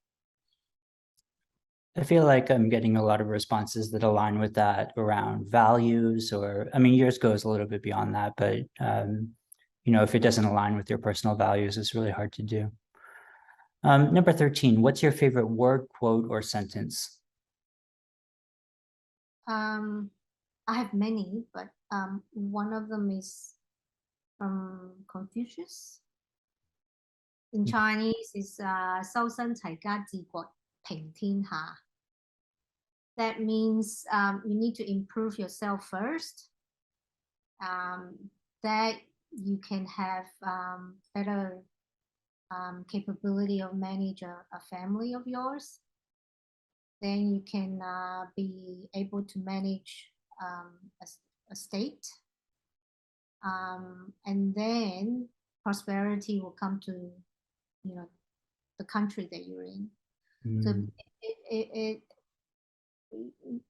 I feel like I'm getting a lot of responses that align with that around values, or I mean, yours goes a little bit beyond that, but you know, if it doesn't align with your personal values, it's really hard to do. Number 13, what's your favorite word, quote, or sentence? I have many, but one of them is from Confucius. In Chinese, is 修身齊家治國平天下. That means you need to improve yourself first, that you can have better capability of manage a family of yours. Then you can be able to manage a state. And then prosperity will come to, you know, the country that you're in. So it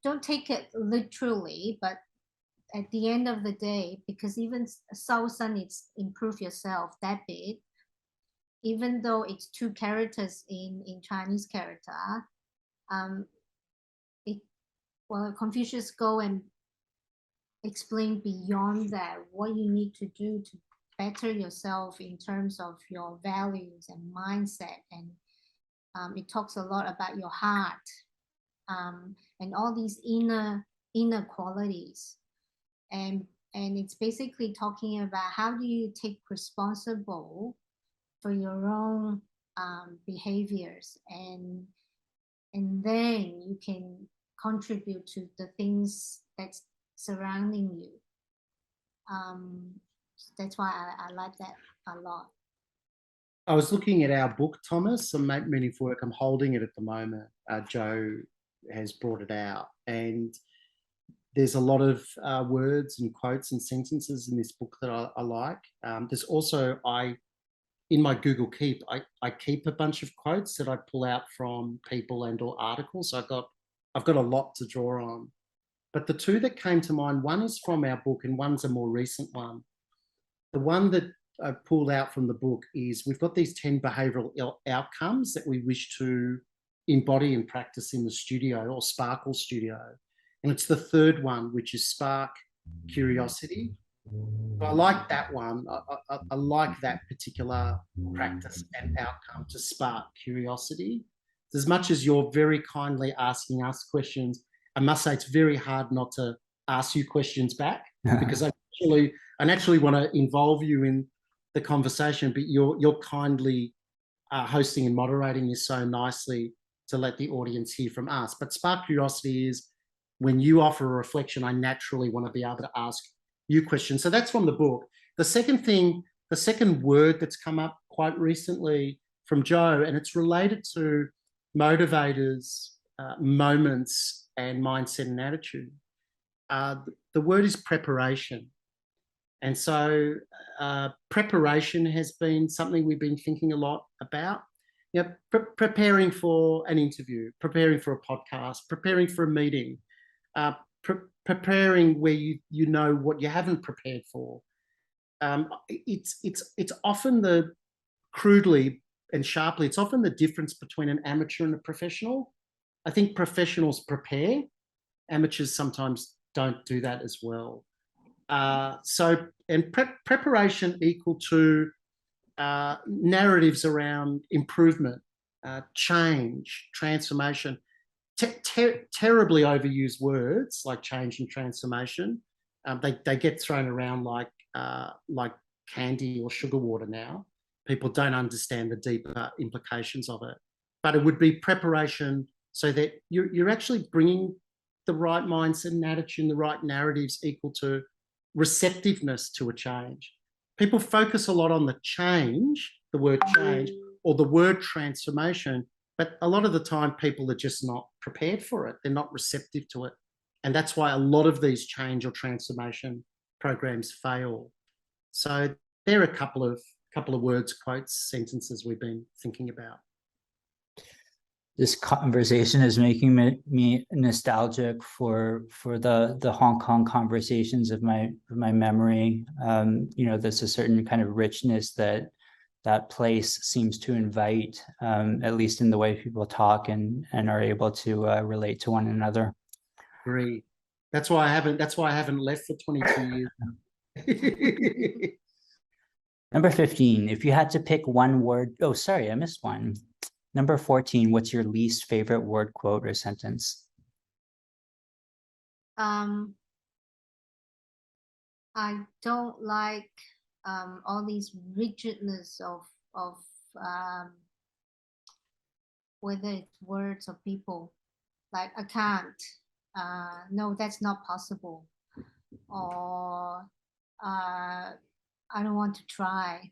don't take it literally, but at the end of the day, because even 修身, it's improve yourself, that bit, even though it's two characters in Chinese character, Confucius go and explain beyond that what you need to do to better yourself in terms of your values and mindset, and it talks a lot about your heart, and all these inner qualities, and it's basically talking about how do you take responsible for your own behaviors, and then you can contribute to the things that's surrounding you. That's why I like that a lot. I was looking at our book, Thomas, some Make Meaningful Work. I'm holding it at the moment. Joe has brought it out, and there's a lot of words and quotes and sentences in this book that I like. There's also, in my Google Keep, I keep a bunch of quotes that I pull out from people and or articles. So I've got a lot to draw on. But the two that came to mind, one is from our book and one's a more recent one. The one that I pulled out from the book is we've got these 10 behavioural outcomes that we wish to embody and practice in the studio, or Sparkle Studio. And it's the third one, which is spark curiosity. So I like that one. I like that particular practice and outcome, to spark curiosity. As much as you're very kindly asking us questions, I must say it's very hard not to ask you questions back, because I naturally want to involve you in the conversation, but you're kindly hosting and moderating this so nicely to let the audience hear from us. But spark curiosity is when you offer a reflection, I naturally want to be able to ask you questions. So that's from the book. The second word that's come up quite recently from Joe, and it's related to motivators, moments, and mindset and attitude. The word is preparation. And so preparation has been something we've been thinking a lot about. You know, preparing for an interview, preparing for a podcast, preparing for a meeting, preparing where you know what you haven't prepared for. It's often crudely and sharply, it's often the difference between an amateur and a professional. I think professionals prepare, amateurs sometimes don't do that as well. Preparation equal to narratives around improvement, change, transformation. Terribly overused words like change and transformation. They get thrown around like candy or sugar water now. People don't understand the deeper implications of it. But it would be preparation so that you're actually bringing the right mindset and attitude, the right narratives equal to receptiveness to a change. People focus a lot on the change, the word change, or the word transformation, but a lot of the time people are just not prepared for it. They're not receptive to it. And that's why a lot of these change or transformation programs fail. So there are a couple of words, quotes, sentences we've been thinking about. This conversation is making me nostalgic for the Hong Kong conversations of my memory. You know, there's a certain kind of richness that place seems to invite, at least in the way people talk and are able to relate to one another. Agree. That's why I haven't left for 22 years. Number 15, if you had to pick one word, oh, sorry, I missed one. Number 14, what's your least favorite word, quote, or sentence? I don't like all these rigidness of whether it's words or people. Like I can't. No, that's not possible. Or I don't want to try.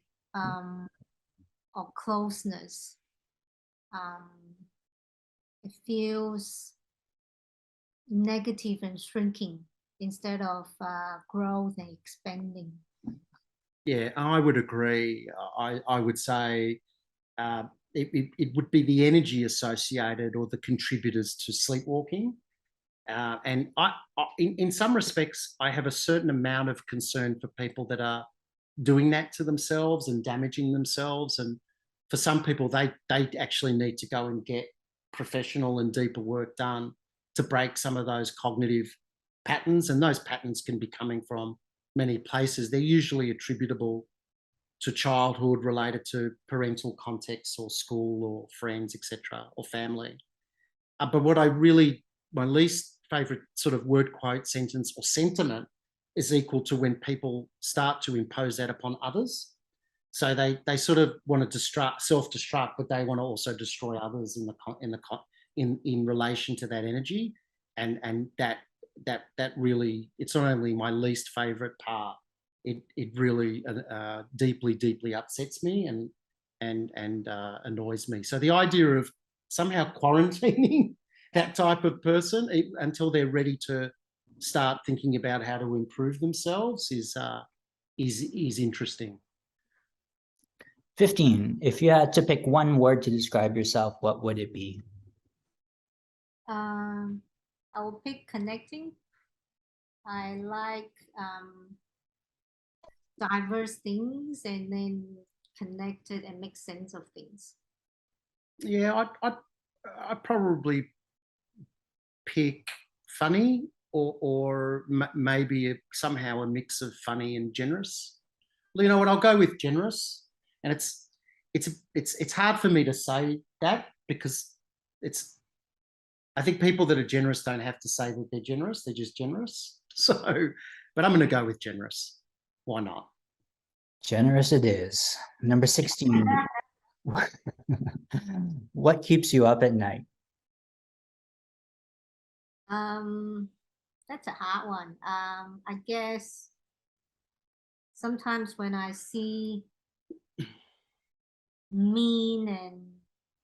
Or closeness. Um, it feels negative and shrinking instead of growth and expanding. Yeah, I would agree. I would say it would be the energy associated or the contributors to sleepwalking. And in some respects, I have a certain amount of concern for people that are doing that to themselves and damaging themselves. And for some people, they actually need to go and get professional and deeper work done to break some of those cognitive patterns. And those patterns can be coming from many places. They're usually attributable to childhood, related to parental context or school or friends, etc., or family. But what my least favorite sort of word, quote, sentence or sentiment is equal to when people start to impose that upon others. So they sort of want to self-destruct, but they want to also destroy others in relation to that energy, and that really, it's not only my least favorite part. It really deeply upsets me and annoys me. So the idea of somehow quarantining that type of person until they're ready to start thinking about how to improve themselves is interesting. 15. If you had to pick one word to describe yourself, what would it be? I will pick connecting. I like diverse things and then connected and make sense of things. Yeah, I'd probably pick funny or maybe somehow a mix of funny and generous. You know what? I'll go with generous, and it's hard for me to say that because I think people that are generous don't have to say that they're generous; they're just generous. So, but I'm going to go with generous. Why not? Generous it is. Number 16. What keeps you up at night? That's a hard one. I guess sometimes when I see mean and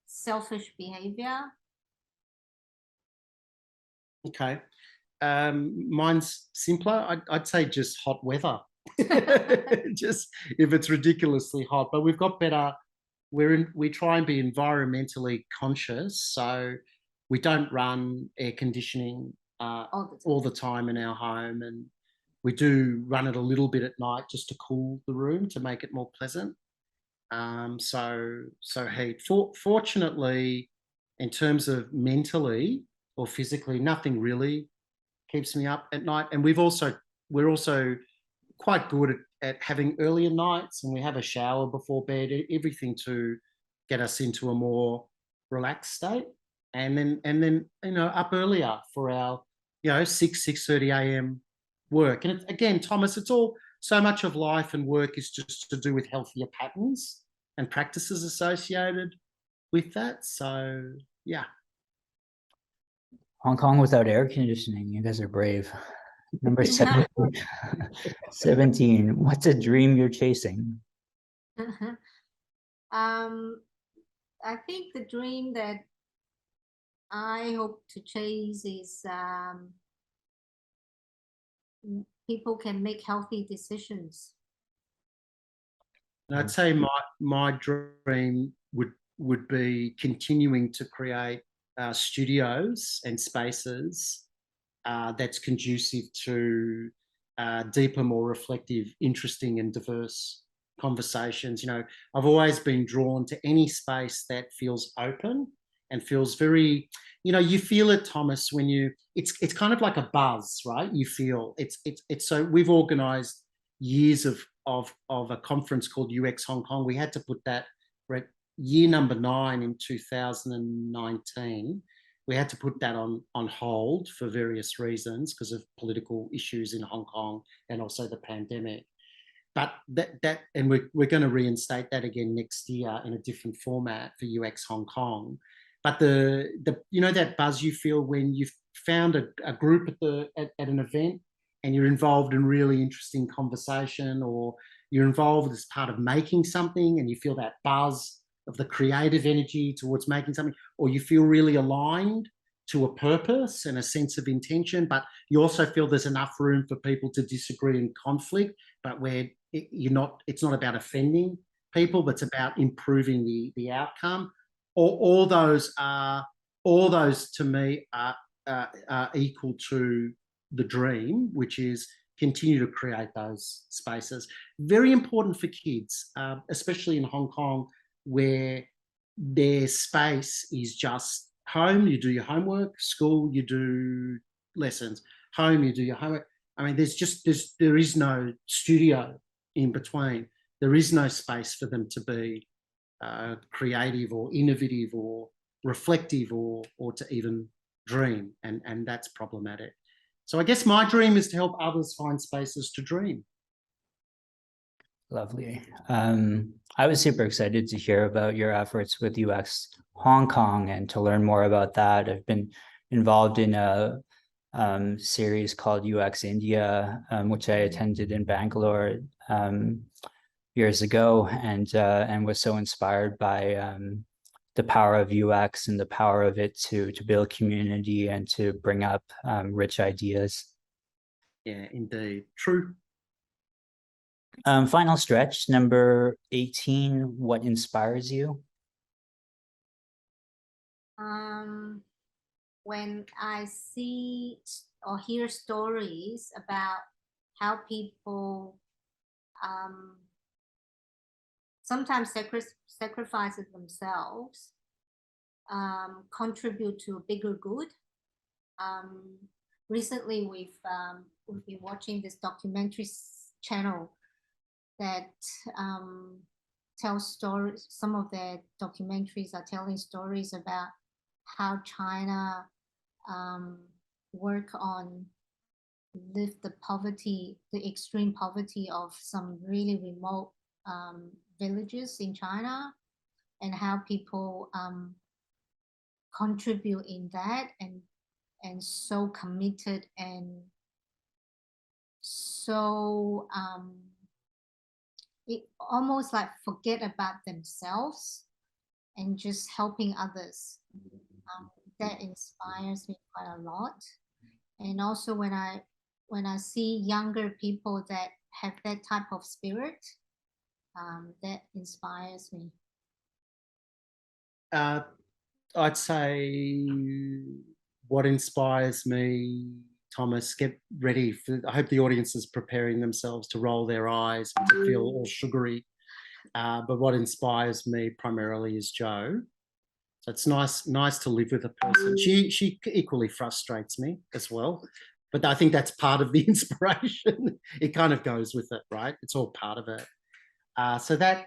selfish behavior. Okay. Mine's simpler. I'd say just hot weather. Just if it's ridiculously hot. But we've got better. We try and be environmentally conscious, so we don't run air conditioning all the time in our home, and we do run it a little bit at night just to cool the room to make it more pleasant. So heat. Fortunately, in terms of mentally or physically, nothing really keeps me up at night. And we're also quite good at having earlier nights, and we have a shower before bed, everything to get us into a more relaxed state. And then up earlier for our 6:30 a.m. work. And again, Thomas, it's all so much of life and work is just to do with healthier patterns and practices associated with that. So yeah. Hong Kong without air conditioning. You guys are brave. Number 17. 17. What's a dream you're chasing? I think the dream that I hope to chase is people can make healthy decisions. And I'd say my dream would be continuing to create studios and spaces that's conducive to deeper, more reflective, interesting, and diverse conversations. I've always been drawn to any space that feels open and feels very, you feel it, Thomas, when it's kind of like a buzz, right? You feel it's so we've organized years of a conference called UX Hong Kong. We had to put that, we're at year number 9 in 2019. we had to put that on hold for various reasons because of political issues in Hong Kong and also the pandemic. But and we're going to reinstate that again next year in a different format for UX Hong Kong. But the you know that buzz you feel when you've found a group at an event and you're involved in really interesting conversation, or you're involved as part of making something and you feel that buzz of the creative energy towards making something, or you feel really aligned to a purpose and a sense of intention, but you also feel there's enough room for people to disagree and conflict, but where it's not about offending people, but it's about improving the outcome. All those to me are equal to the dream, which is continue to create those spaces. Very important for kids, especially in Hong Kong, where their space is just home, you do your homework, school, you do lessons, home, you do your homework. I mean, there is no studio in between. There is no space for them to be creative or innovative or reflective or to even dream, and that's problematic. So I guess my dream is to help others find spaces to dream. Lovely. I was super excited to hear about your efforts with UX Hong Kong and to learn more about that. I've been involved in a series called UX India, which I attended in Bangalore years ago, and was so inspired by the power of UX and the power of it to build community and to bring up rich ideas. Yeah, indeed. True. Final stretch, number 18, what inspires you? When I see or hear stories about how people sometimes sacrifices themselves, contribute to a bigger good. Recently, we've been watching this documentary channel that tells stories. Some of their documentaries are telling stories about how China work on lift the poverty, the extreme poverty of some really remote villages in China, and how people contribute in that, and so committed and so it almost like forget about themselves and just helping others. That inspires me quite a lot. And also when I see younger people that have that type of spirit, that inspires me. I'd say what inspires me, Thomas, get ready. I hope the audience is preparing themselves to roll their eyes and to feel all sugary. But what inspires me primarily is Jo. So it's nice to live with a person. She equally frustrates me as well. But I think that's part of the inspiration. It kind of goes with it, right? It's all part of it. So that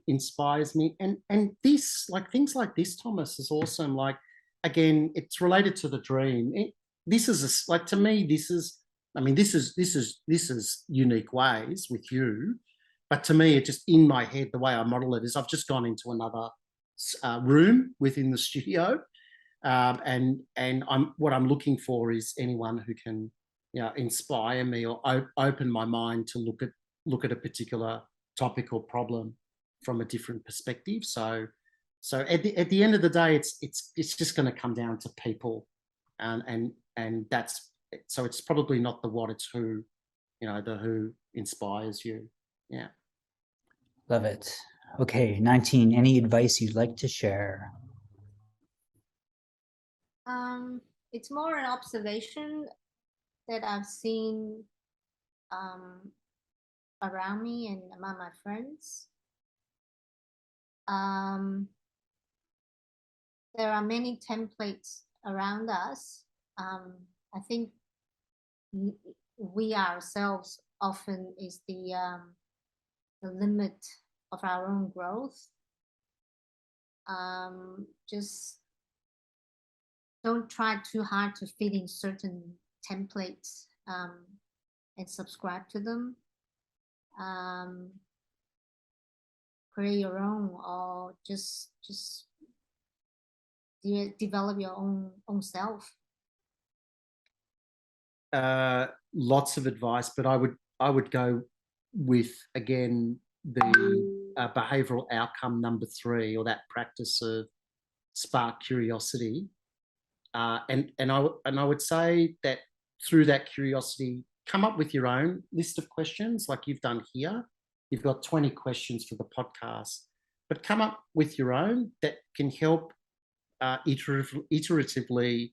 inspires me, and this, like things like this, Thomas, is awesome. Like, again, it's related to the dream. This is like, to me, this is unique ways with you, but to me, it just, in my head, the way I model it is I've just gone into another room within the studio, and what I'm looking for is anyone who can, inspire me or open my mind to look at a particular topic or problem from a different perspective. So at the end of the day, it's just going to come down to people, and that's, so it's probably not the what, it's who, the who inspires you. Yeah. Love it. Okay, 19, any advice you'd like to share? It's more an observation that I've seen around me and among my friends. There are many templates around us. I think we ourselves often is the limit of our own growth. Just don't try too hard to fit in certain templates and subscribe to them. Create your own, or just develop your own self. Lots of advice, but I would go with, again, the behavioral outcome number 3, or that practice of spark curiosity. And I would say that through that curiosity, come up with your own list of questions like you've done here. You've got 20 questions for the podcast, but come up with your own that can help iteratively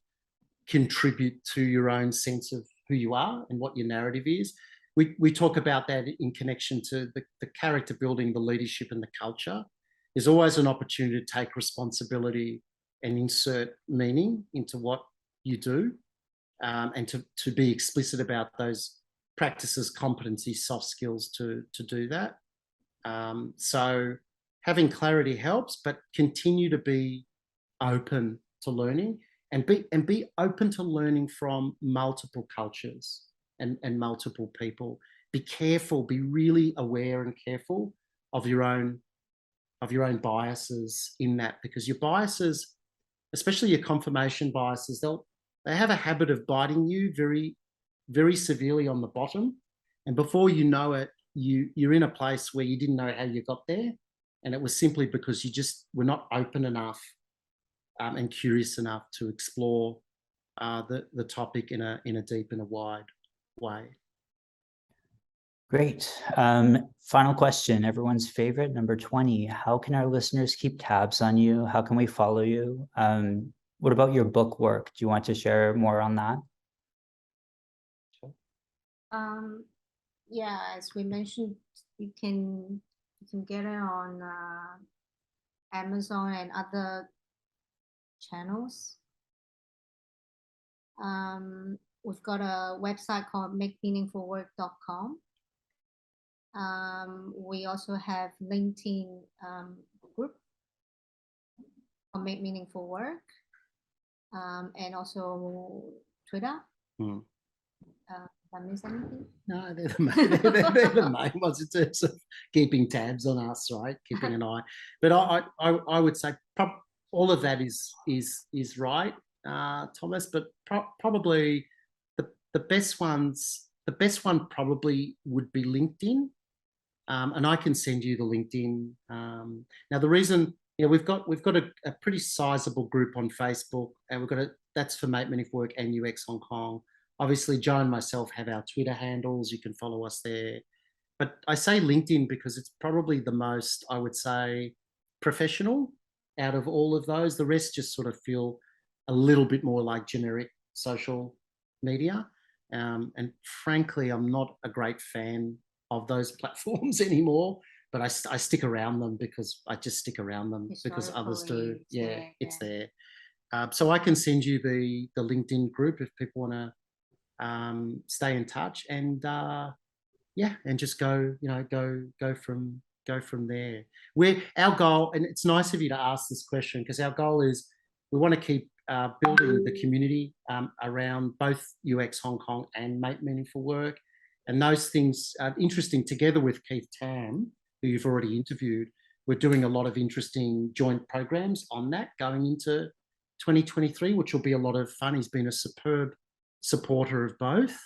contribute to your own sense of who you are and what your narrative is. We talk about that in connection to the character building, the leadership and the culture. There's always an opportunity to take responsibility and insert meaning into what you do, and to be explicit about those practices, competencies, soft skills to do that. So having clarity helps, but continue to be open to learning, and be open to learning from multiple cultures and multiple people. Be careful, be really aware and careful of your own biases in that, because your biases, especially your confirmation biases, they have a habit of biting you very, very severely on the bottom. And before you know it, you're in a place where you didn't know how you got there. And it was simply because you just were not open enough and curious enough to explore the topic in a deep and a wide way. Great. Final question, everyone's favorite, number 20. How can our listeners keep tabs on you? How can we follow you? What about your book work? Do you want to share more on that? Yeah, as we mentioned, you can get it on Amazon and other channels. We've got a website called makemeaningfulwork.com. We also have LinkedIn group on Make Meaningful Work, and also Twitter. Did I miss anything? No, they're the main ones in terms of keeping tabs on us, right? Keeping an eye. But I would say all of that is right, Thomas. But probably the best one probably would be LinkedIn. And I can send you the LinkedIn. Now the reason, we've got a pretty sizable group on Facebook, and that's for Make Meaningful Work and UX Hong Kong. Obviously, Joe and myself have our Twitter handles. You can follow us there. But I say LinkedIn because it's probably the most, I would say, professional out of all of those. The rest just sort of feel a little bit more like generic social media. And frankly, I'm not a great fan of those platforms anymore, but I stick around them because I just stick around them because others do. Yeah, it's there. So I can send you the LinkedIn group if people want to stay in touch, and and just go from there. Where our goal, and it's nice of you to ask this question, because our goal is we want to keep building the community around both UX Hong Kong and Make Meaningful Work. And those things are interesting. Together with Keith Tam, who you've already interviewed, we're doing a lot of interesting joint programs on that going into 2023, which will be a lot of fun. He's been a superb supporter of both.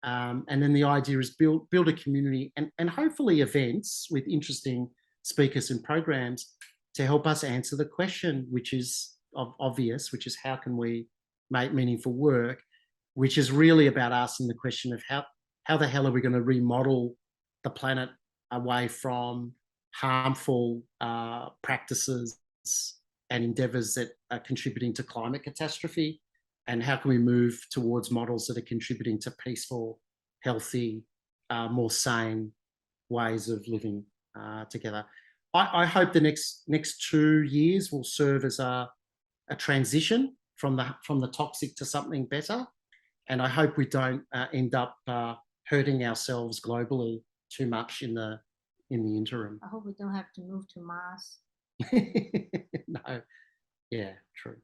And then the idea is build a community and hopefully events with interesting speakers and programs to help us answer the question, which is obvious, which is how can we make meaningful work, which is really about asking the question of how the hell are we going to remodel the planet away from harmful practices and endeavours that are contributing to climate catastrophe, and how can we move towards models that are contributing to peaceful, healthy, more sane ways of living together. I hope the next 2 years will serve as a transition from the toxic to something better, and I hope we don't end up hurting ourselves globally too much in the interim. I hope we don't have to move to Mars. No, yeah, true.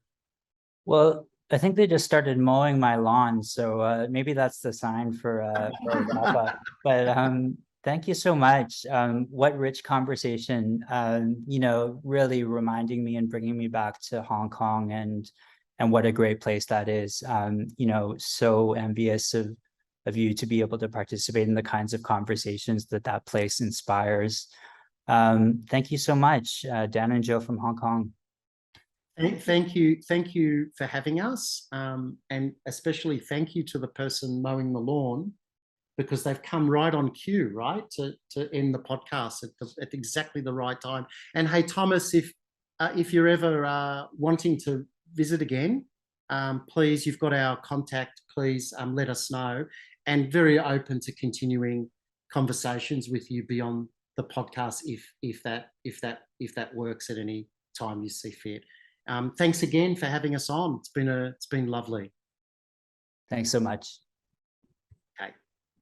Well, I think they just started mowing my lawn, so maybe that's the sign for a wrap up. But thank you so much. What rich conversation. You know, really reminding me and bringing me back to Hong Kong and what a great place that is. You know, so envious of you to be able to participate in the kinds of conversations that that place inspires. Thank you so much, Dan and Joe from Hong Kong. Thank you for having us, and especially thank you to the person mowing the lawn, because they've come right on cue, right, to end the podcast at exactly the right time. And hey, Thomas, if you're ever wanting to visit again, please, you've got our contact. Please let us know, and very open to continuing conversations with you beyond the podcast if that works at any time you see fit. Thanks again for having us on. It's been lovely. Thanks so much.